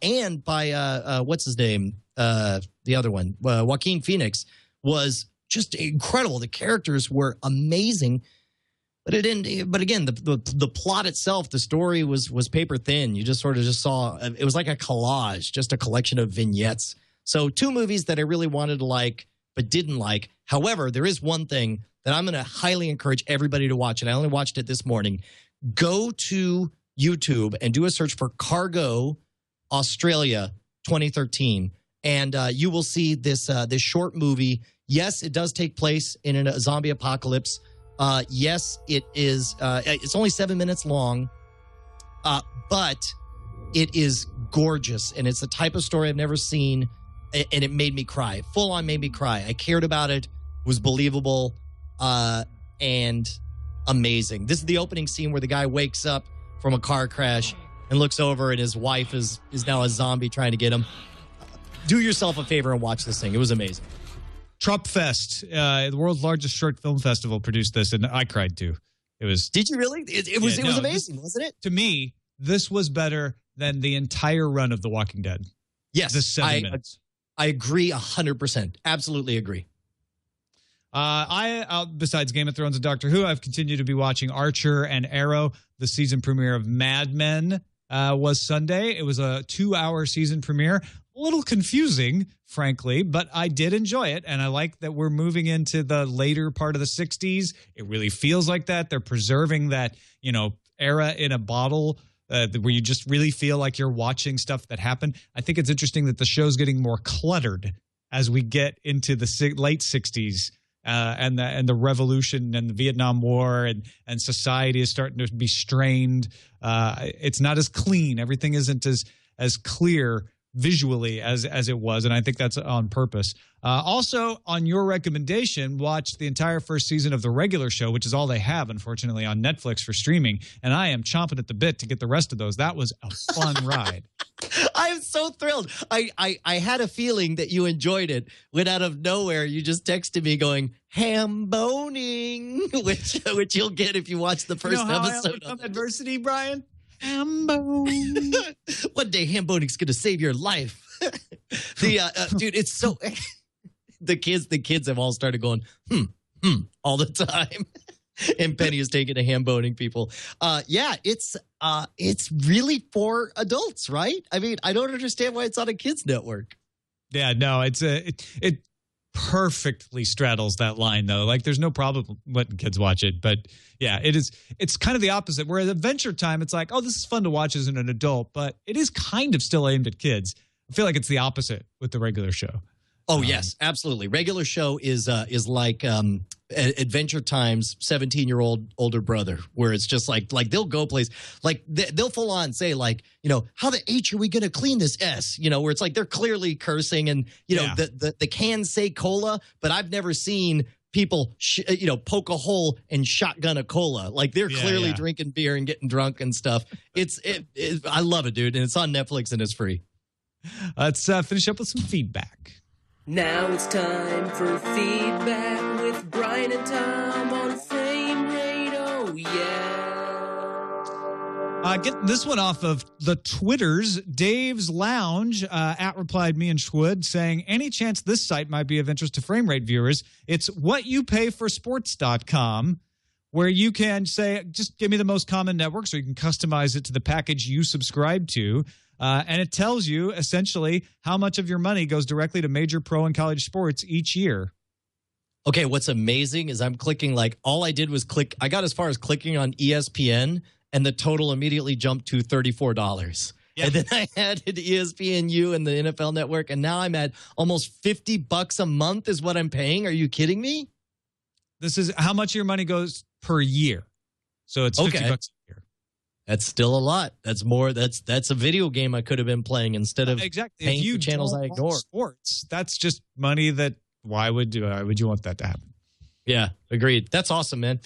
and by, what's his name? The other one, Joaquin Phoenix, was just incredible. The characters were amazing. But it didn't. But again, the plot itself, the story was paper thin. You just saw, it was like a collage, just a collection of vignettes. So 2 movies that I really wanted to like, but didn't like. However, there is one thing that I'm going to highly encourage everybody to watch, and I only watched it this morning. Go to YouTube and do a search for Cargo Australia 2013, and you will see this short movie. Yes, it does take place in a zombie apocalypse. Yes, it is. It's only 7 minutes long, but it is gorgeous, and it's the type of story I've never seen, and it made me cry. Full on made me cry. I cared about it. It was believable. And amazing. This is the opening scene where the guy wakes up from a car crash and looks over, and his wife is now a zombie trying to get him. Do yourself a favor and watch this thing. It was amazing. Tropfest, the world's largest short film festival, produced this, and I cried too. It was. Did you really? It was amazing, wasn't it? To me, this was better than the entire run of The Walking Dead. Yes, the 7 minutes. I agree 100%. Absolutely agree. Besides Game of Thrones and Doctor Who, I've continued to be watching Archer and Arrow. The season premiere of Mad Men was Sunday. It was a 2-hour season premiere. A little confusing, frankly, but I did enjoy it, and I like that we're moving into the later part of the 60s. It really feels like that. They're preserving that, era in a bottle where you just really feel like you're watching stuff that happened. I think it's interesting that the show's getting more cluttered as we get into the late 60s. And the revolution and the Vietnam War and society is starting to be strained. It's not as clean. Everything isn't as clear visually as it was, and I think that's on purpose. Also, on your recommendation, watched the entire first season of The Regular Show, which is all they have, unfortunately, on Netflix for streaming, and I am chomping at the bit to get the rest of those. That was a fun ride. I'm so thrilled. I had a feeling that you enjoyed it when out of nowhere you just texted me going, ham boning, which you'll get if you watch the first episode. Of adversity, Brian? Ham bone. One day ham boning's going to save your life. Dude, it's so... The kids have all started going, all the time. And Penny is taking a ham boning people. Yeah, it's really for adults, right? I mean, I don't understand why it's on a kids network. Yeah, no, it perfectly straddles that line though. Like there's no problem letting kids watch it, but yeah, it's kind of the opposite. Whereas Adventure Time, it's like, oh, this is fun to watch as an adult, but it is kind of still aimed at kids. I feel like it's the opposite with The Regular Show. Oh, yes, absolutely. Regular Show is like Adventure Time's 17-year-old older brother, where it's just like they'll go place, like they'll full on say like, how the H are we going to clean this S? Where it's like they're clearly cursing and, the cans say cola, but I've never seen people, poke a hole and shotgun a cola. Like they're clearly drinking beer and getting drunk and stuff. I love it, dude. And it's on Netflix and it's free. Let's finish up with some feedback. Now it's time for feedback with Brian and Tom on Frame Rate. Oh, yeah. Get this one off of the Twitters. Dave's Lounge at replied me and Schwood saying, any chance this site might be of interest to Frame Rate viewers? It's whatyoupayforsports.com, where you can say, just give me the most common network, so you can customize it to the package you subscribe to. And it tells you essentially how much of your money goes directly to major pro and college sports each year. Okay, what's amazing is I'm clicking, all I did was click. I got as far as clicking on ESPN, and the total immediately jumped to $34. Yeah. And then I added ESPNU and the NFL Network, and now I'm at almost $50 a month is what I'm paying. Are you kidding me? This is how much your money goes per year. So it's $50 a year. That's still a lot. That's more. That's a video game I could have been playing instead of paying for channels I ignore. Sports, that's just money that why would you want that to happen? Yeah, agreed. That's awesome, man.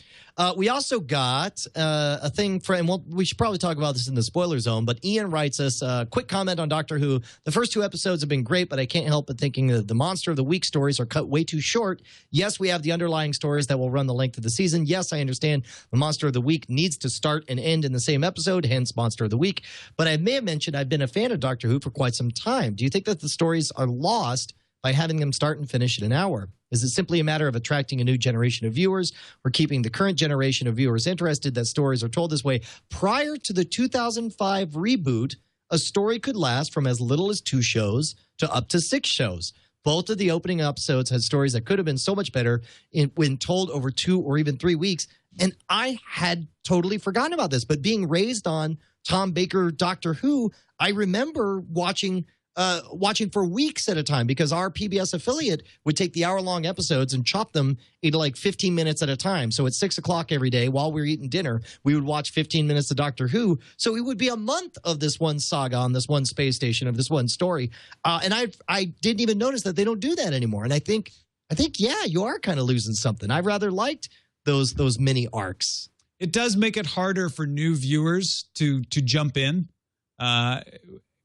We also got a thing and we should probably talk about this in the spoiler zone, but Ian writes us a quick comment on Doctor Who. The first 2 episodes have been great, but I can't help but thinking that the Monster of the Week stories are cut way too short. Yes, we have the underlying stories that will run the length of the season. Yes, I understand the Monster of the Week needs to start and end in the same episode, hence Monster of the Week. But I may have mentioned I've been a fan of Doctor Who for quite some time. Do you think that the stories are lost by having them start and finish in an hour? Is it simply a matter of attracting a new generation of viewers or keeping the current generation of viewers interested that stories are told this way? Prior to the 2005 reboot, a story could last from as little as 2 shows to up to 6 shows. Both of the opening episodes had stories that could have been so much better when told over 2 or even 3 weeks. And I had totally forgotten about this. But being raised on Tom Baker Doctor Who, I remember watching for weeks at a time because our PBS affiliate would take the hour-long episodes and chop them into 15 minutes at a time. So at 6 o'clock every day while we were eating dinner, we would watch 15 minutes of Doctor Who. So it would be a month of this one saga on this one space station of this one story. And I didn't even notice that they don't do that anymore. And I think, yeah, you are kind of losing something. I rather liked those mini arcs. It does make it harder for new viewers to jump in.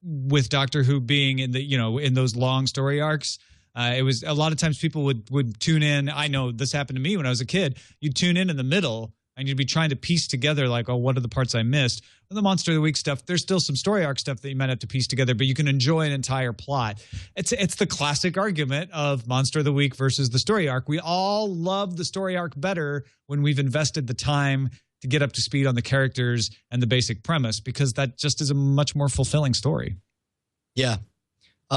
With Doctor Who being in in those long story arcs, it was a lot of times people would tune in. I know this happened to me when I was a kid. You'd tune in the middle and you'd be trying to piece together what are the parts I missed? With the Monster of the Week stuff, there's still some story arc stuff that you might have to piece together, but you can enjoy an entire plot. It's the classic argument of Monster of the Week versus the story arc. We all love the story arc better when we've invested the time to get up to speed on the characters and the basic premise, because that just is a much more fulfilling story. Yeah.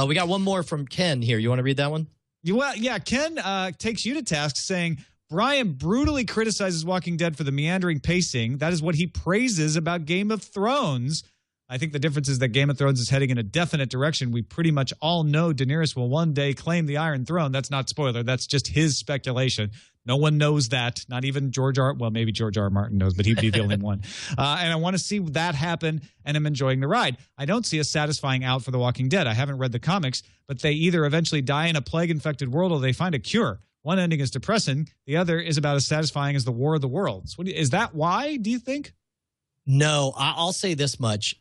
We got one more from Ken here. You want to read that one? Yeah. Ken takes you to task saying, Brian brutally criticizes Walking Dead for the meandering pacing. That is what he praises about Game of Thrones. I think the difference is that Game of Thrones is heading in a definite direction. We pretty much all know Daenerys will one day claim the Iron Throne. That's not spoiler. That's just his speculation. No one knows that. Not even maybe George R. Martin knows, but he'd be the only one. And I want to see that happen, and I'm enjoying the ride. I don't see a satisfying out for The Walking Dead. I haven't read the comics, but they either eventually die in a plague-infected world or they find a cure. One ending is depressing. The other is about as satisfying as the War of the Worlds. Is that why, do you think? No, I'll say this much.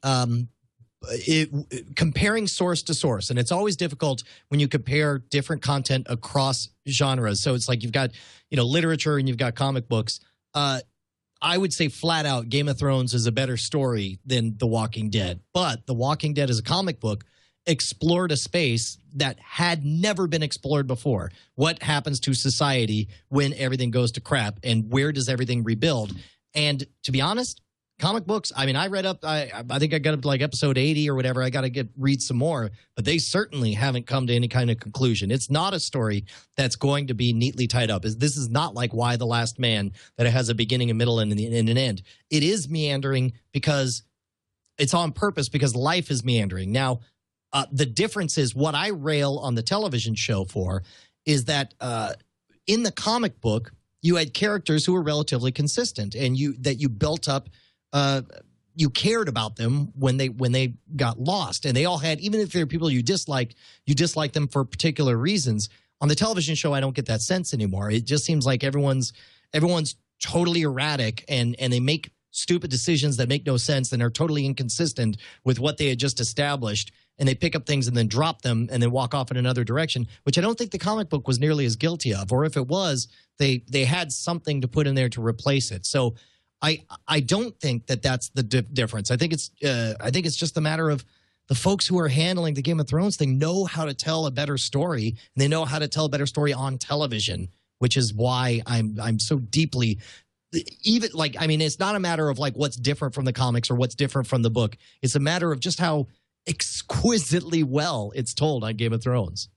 Comparing source to source, and it's always difficult when you compare different content across genres. So it's like you've got, literature and you've got comic books. I would say flat out Game of Thrones is a better story than The Walking Dead. But The Walking Dead as a comic book explored a space that had never been explored before. What happens to society when everything goes to crap, and where does everything rebuild? And to be honest, comic books, I read up, I think I got up to episode 80 or whatever. I got to read some more, but they certainly haven't come to any kind of conclusion. It's not a story that's going to be neatly tied up. This is not like Y: The Last Man, that it has a beginning, a middle, and an end. It is meandering because it's on purpose, because life is meandering. Now, the difference is what I rail on the television show for is that in the comic book, you had characters who were relatively consistent, and you built up. You cared about them when they got lost, and they all had, even if they're people you dislike them for particular reasons. On the television show, I don't get that sense anymore. It just seems like everyone's totally erratic and they make stupid decisions that make no sense and are totally inconsistent with what they had just established. And they pick up things and then drop them and then walk off in another direction, which I don't think the comic book was nearly as guilty of. Or if it was, they had something to put in there to replace it. So I don't think that that's the difference. I think it's just a matter of the folks who are handling the Game of Thrones thing know how to tell a better story, and they know how to tell a better story on television, which is why I'm so deeply even like, I mean, it's not a matter of like what's different from the comics or what's different from the book. It's a matter of just how exquisitely well it's told on Game of Thrones.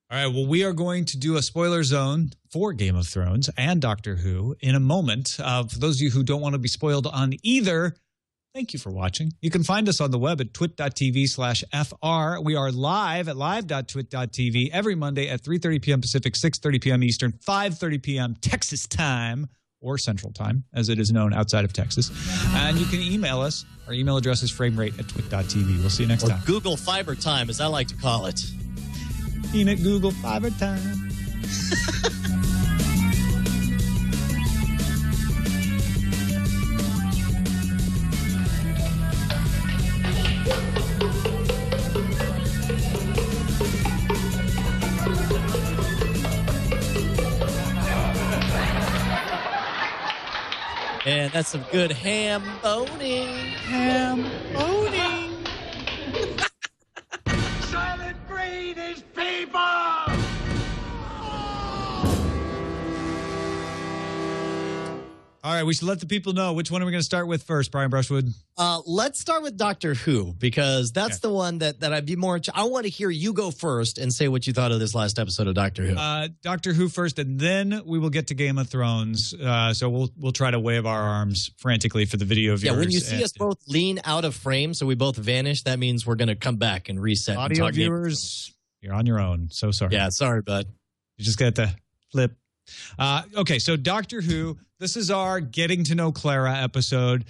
All right, well, we are going to do a spoiler zone for Game of Thrones and Doctor Who in a moment. For those of you who don't want to be spoiled on either, thank you for watching. You can find us on the web at twit.tv/FR. We are live at live.twit.tv every Monday at 3:30 p.m. Pacific, 6:30 p.m. Eastern, 5:30 p.m. Texas time, or Central Time, as it is known outside of Texas. And you can email us. Our email address is framerate@twit.tv. We'll see you next time. Google Fiber Time, as I like to call it. Peanut Google Fiber Time. And that's some good ham boning. Ham boning. Silent Breed is people! All right, we should let the people know. Which one are we going to start with first, Brian Brushwood? Let's start with Doctor Who, because that's the one that I'd be more... I want to hear you go first and say what you thought of this last episode of Doctor Who. Doctor Who first, and then we will get to Game of Thrones. So we'll try to wave our arms frantically for the video viewers. Yeah, when you see us both lean out of frame, so we both vanish, that means we're going to come back and reset. Audio and viewers, you're on your own. So sorry. Yeah, sorry, bud. You just got to flip. Okay, so Doctor Who, this is our getting to know Clara episode.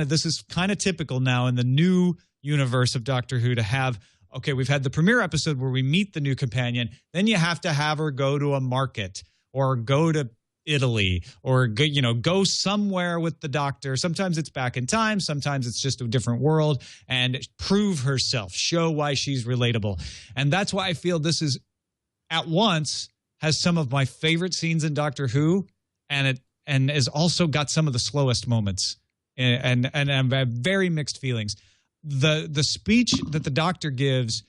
This is kind of typical now in the new universe of Doctor Who to have, okay, we've had the premiere episode where we meet the new companion. Then you have to have her go to a market or go to Italy or go somewhere with the Doctor. Sometimes it's back in time. Sometimes it's just a different world, and prove herself, show why she's relatable. And that's why I feel this is at once has some of my favorite scenes in Doctor Who, and has also got some of the slowest moments, and I have very mixed feelings. The speech that the Doctor gives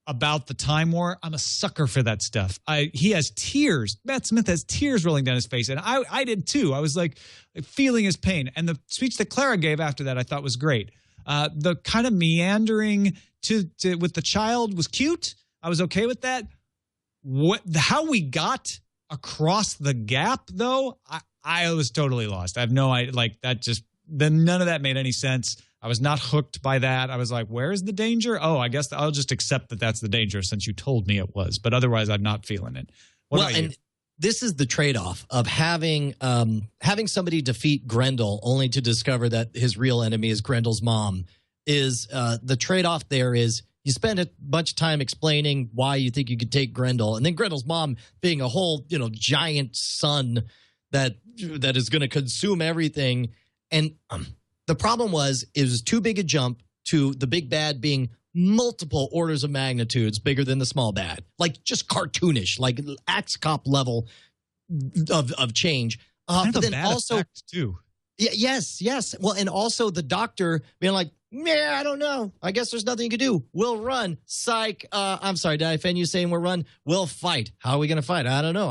about the Time War, I'm a sucker for that stuff. He has tears. Matt Smith has tears rolling down his face, and I did too. I was like feeling his pain. And the speech that Clara gave after that I thought was great. The kind of meandering with the child was cute. I was okay with that. How we got across the gap, though, I was totally lost. I have no idea. Like none of that made any sense. I was not hooked by that. I was like, where's the danger? Oh, I guess I'll just accept that that's the danger since you told me it was. But otherwise, I'm not feeling it. What about you? This is the trade-off of having somebody defeat Grendel only to discover that his real enemy is Grendel's mom. The trade-off there is you spend a bunch of time explaining why you think you could take Grendel, and then Grendel's mom being a whole giant sun that is going to consume everything. And the problem was it was too big a jump to the big bad being multiple orders of magnitudes bigger than the small bad, like just cartoonish, like Axe Cop level of change. Kind of but then bad also effect, too. Yeah, yes. Well, and also the Doctor being like, I don't know. I guess there's nothing you can do. We'll run. Psych. I'm sorry. Did I offend you saying we'll run? We'll fight. How are we going to fight? I don't know.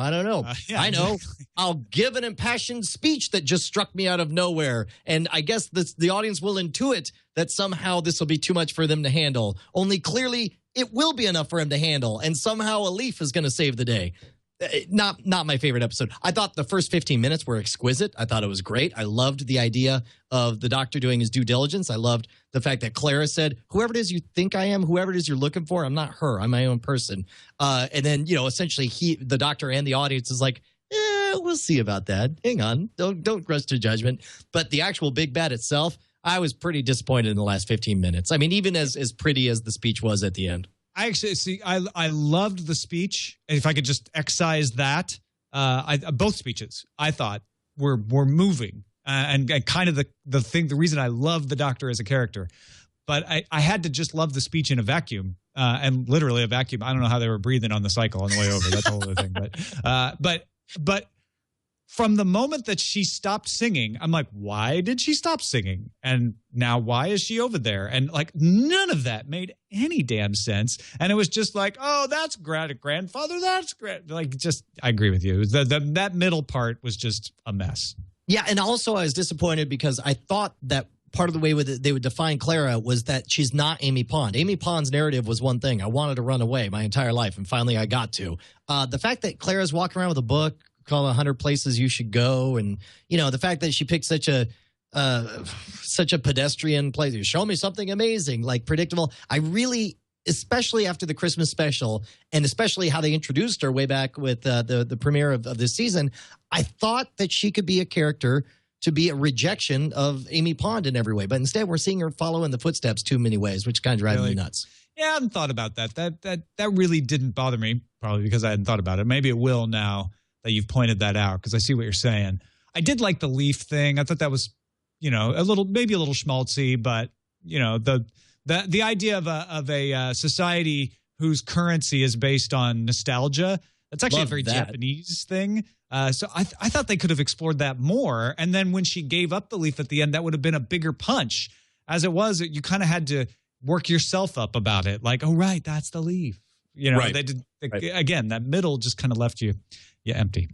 Yeah, I know. Exactly. I'll give an impassioned speech that just struck me out of nowhere. And I guess the audience will intuit that somehow this will be too much for them to handle. Only clearly it will be enough for him to handle. And somehow a leaf is going to save the day. Not my favorite episode. I thought the first 15 minutes were exquisite. I thought it was great. I loved the idea of the Doctor doing his due diligence. I loved the fact that Clara said, whoever it is you think I am, whoever it is you're looking for, I'm not her. I'm my own person. And then, essentially the Doctor and the audience is like, we'll see about that. Hang on. Don't rush to judgment. But the actual big bad itself, I was pretty disappointed in the last 15 minutes. I mean, even as pretty as the speech was at the end. I actually see. I loved the speech. If I could just excise that, both speeches I thought were moving and kind of the reason I love the Doctor as a character. But I had to just love the speech in a vacuum, and literally a vacuum. I don't know how they were breathing on the cycle on the way over. That's a whole other thing. But from the moment that she stopped singing, I'm like, why did she stop singing? And now why is she over there? And like none of that made any damn sense. And it was just like, oh, that's grandfather. That's great. Like, just, I agree with you. That middle part was just a mess. Yeah. And also I was disappointed because I thought that part of the way they would define Clara was that she's not Amy Pond. Amy Pond's narrative was one thing. I wanted to run away my entire life. And finally I got to. The fact that Clara's walking around with a book, called 100 Places You Should Go, and the fact that she picked such a pedestrian place, show me something amazing, like predictable. I really, especially after the Christmas special, and especially how they introduced her way back with the premiere of this season, I thought that she could be a character to be a rejection of Amy Pond in every way, but instead we're seeing her follow in the footsteps too many ways, which kind of drives me nuts. Yeah, I hadn't thought about that. That really didn't bother me, probably because I hadn't thought about it. Maybe it will now that you've pointed that out, because I see what you're saying. I did like the leaf thing. I thought that was, maybe a little schmaltzy, but the idea of a society whose currency is based on nostalgia. That's actually a very Japanese thing. So I thought they could have explored that more. And then when she gave up the leaf at the end, that would have been a bigger punch. As it was, you kind of had to work yourself up about it. Like, oh, right, that's the leaf. Right. They did, again, that middle just kind of left you empty.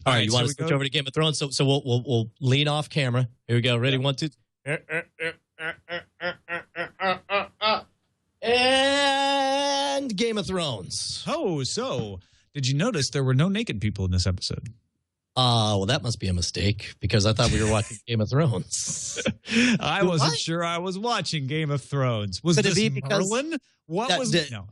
All right, you want to switch over to Game of Thrones? So we'll lean off camera. Here we go. Ready? 1, 2. And Game of Thrones. Oh, so did you notice there were no naked people in this episode? Well, that must be a mistake because I thought we were watching Game of Thrones. I wasn't sure I was watching Game of Thrones. Was this Merlin? What was it? No.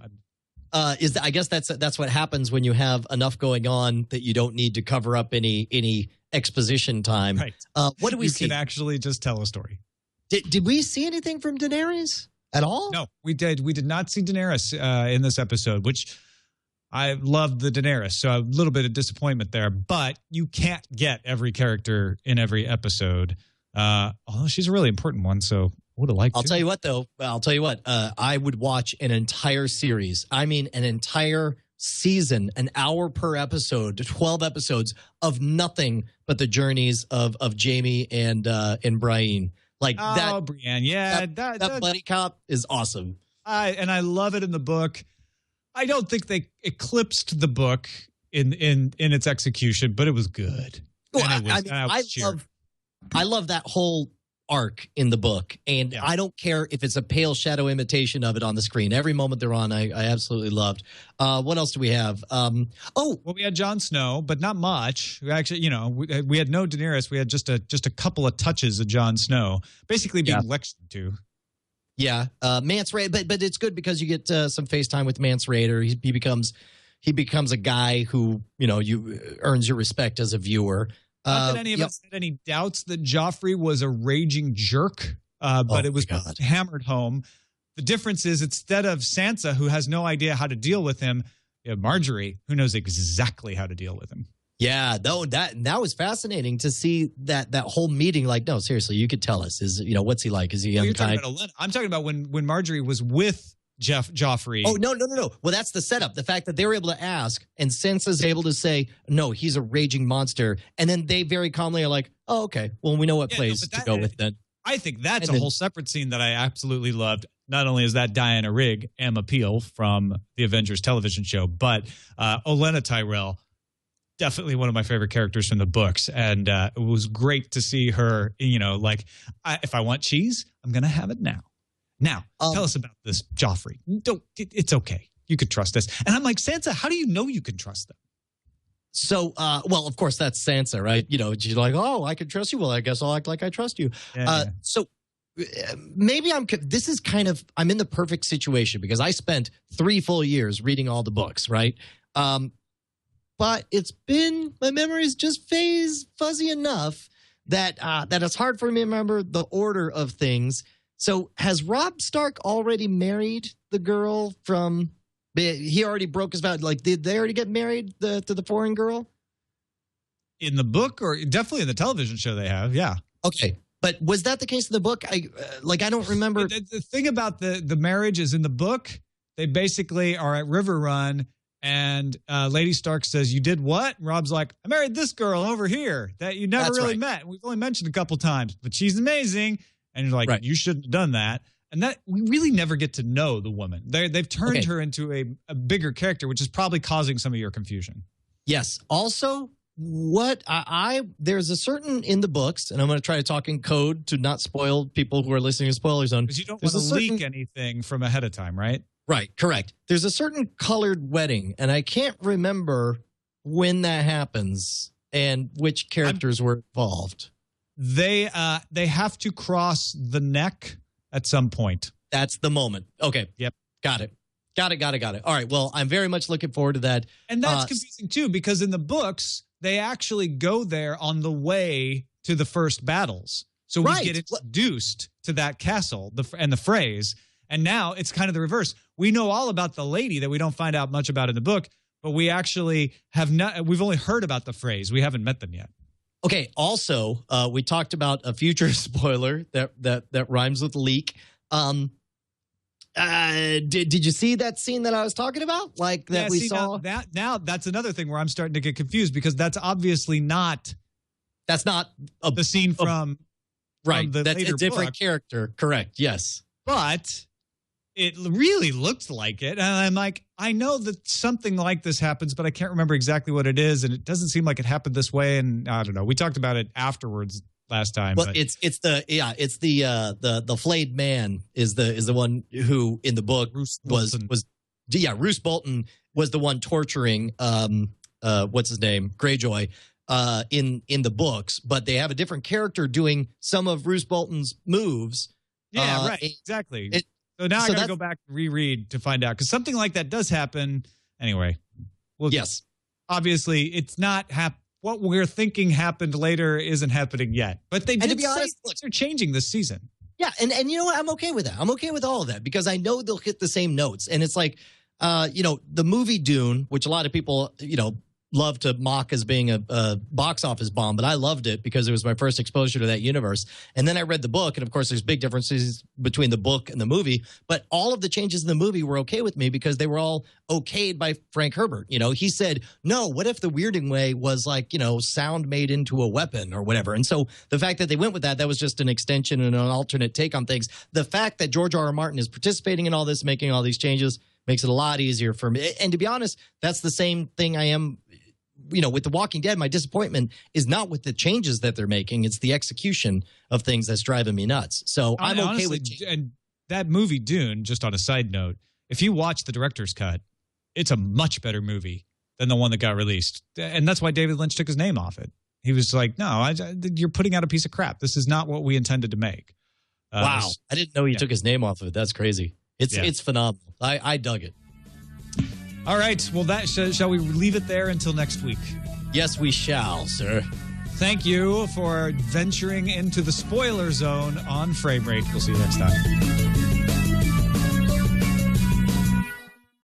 I guess that's what happens when you have enough going on that you don't need to cover up any exposition time. Right. What do we see? You can actually just tell a story. Did we see anything from Daenerys at all? No, we did. We did not see Daenerys in this episode, which I loved the Daenerys. So a little bit of disappointment there, but you can't get every character in every episode. Although she's a really important one, so would have liked to. I'll tell you what, though. I would watch an entire series. I mean, an entire season, an hour per episode, 12 episodes of nothing but the journeys of Jaime and Brienne. Like that. Brienne. Yeah. That buddy cop is awesome. I love it in the book. I don't think they eclipsed the book in its execution, but it was good. Well, I love that whole arc in the book, and I don't care if it's a pale shadow imitation of it on the screen. Every moment they're on, I absolutely loved. What else do we have? Well, we had Jon Snow, but not much. We actually, we had no Daenerys. We had just a couple of touches of Jon Snow, basically being lectured to. Yeah, Mance Rayder, but it's good because you get some FaceTime with Mance Rayder. He becomes a guy who earns your respect as a viewer. Not that any of us had any doubts that Joffrey was a raging jerk, but it was hammered home. The difference is instead of Sansa, who has no idea how to deal with him, you have Marjorie, who knows exactly how to deal with him. Yeah, that was fascinating to see that whole meeting. Like, no, seriously, you could tell us. What's he like? Is he unkind? I'm talking about when Marjorie was with Joffrey. Oh, no. Well, that's the setup. The fact that they were able to ask and Sansa's able to say, no, he's a raging monster. And then they very calmly are like, oh, okay, well, we know what plays to go with then. I think that's a whole separate scene that I absolutely loved. Not only is that Diana Rigg, Emma Peel from the Avengers television show, but Olenna Tyrell, definitely one of my favorite characters from the books. And it was great to see her, if I want cheese, I'm going to have it now. Now, tell us about this Joffrey. It's okay. You could trust us. And I'm like, Sansa, how do you know you can trust them? So, well, of course, that's Sansa, right? She's like, oh, I can trust you. Well, I guess I'll act like I trust you. So maybe I'm in the perfect situation because I spent 3 full years reading all the books, right? But my memory's just fuzzy enough that it's hard for me to remember the order of things. So has Robb Stark already married the girl from He already broke his vow. Like, did they already get married to the foreign girl? In the book, or definitely in the television show they have, yeah. Okay. But was that the case in the book? I don't remember. The thing about the marriage is in the book, they basically are at River Run, and Lady Stark says, "You did what?" And Rob's like, "I married this girl over here that you never really met. We've only mentioned a couple times, but she's amazing." And you're like, "You shouldn't have done that." And that we really never get to know the woman. They've turned her into a bigger character, which is probably causing some of your confusion. Yes. Also, there's a certain in the books, and I'm going to try to talk in code to not spoil people who are listening to Spoiler Zone. Because you don't want to leak anything from ahead of time, right? Right, correct. There's a certain colored wedding, and I can't remember when that happens and which characters were involved. They have to cross the neck at some point. That's the moment. Okay. Yep. Got it. All right. Well, I'm very much looking forward to that. And that's confusing too, because in the books, they actually go there on the way to the first battles. So we get introduced to that castle and the phrase. And now it's kind of the reverse. We know all about the lady that we don't find out much about in the book, but we actually we've only heard about the phrase. We haven't met them yet. Okay. Also, we talked about a future spoiler that rhymes with leak. Did you see that scene that I was talking about? Like that we saw? Now that's another thing where I'm starting to get confused, because that's obviously not. That's not the scene from right. The that's later a different book. Character. Correct. Yes. But it really looked like it. And I'm like, I know that something like this happens, but I can't remember exactly what it is. And it doesn't seem like it happened this way. And I don't know. We talked about it afterwards last time. Well, it's the flayed man is the one who in the book Roose Bolton was the one torturing what's his name, Greyjoy in the books, but they have a different character doing some of Roose Bolton's moves. Yeah, right. Exactly. So now I got to go back and reread to find out, because something like that does happen. Anyway, well, yes, obviously it's not what we're thinking happened later isn't happening yet. But they did say things are changing this season. Yeah, and you know what? I'm okay with that. I'm okay with all of that, because I know they'll hit the same notes. And it's like, the movie Dune, which a lot of people, love to mock as being a box office bomb, but I loved it because it was my first exposure to that universe. And then I read the book, and of course there's big differences between the book and the movie, but all of the changes in the movie were okay with me because they were all okayed by Frank Herbert. He said, no, what if the weirding way was like, sound made into a weapon or whatever. And so the fact that they went with that was just an extension and an alternate take on things. The fact that George R.R. Martin is participating in all this, making all these changes, makes it a lot easier for me. And to be honest, that's the same thing I am, with The Walking Dead. My disappointment is not with the changes that they're making. It's the execution of things that's driving me nuts. So I'm okay with and that movie Dune, just on a side note, if you watch the director's cut, it's a much better movie than the one that got released. And that's why David Lynch took his name off it. He was like, no, you're putting out a piece of crap. This is not what we intended to make. Wow. I didn't know he took his name off of it. That's crazy. It's phenomenal. I dug it. All right. Well, shall we leave it there until next week? Yes, we shall, sir. Thank you for venturing into the spoiler zone on Frame Rate. We'll see you next time.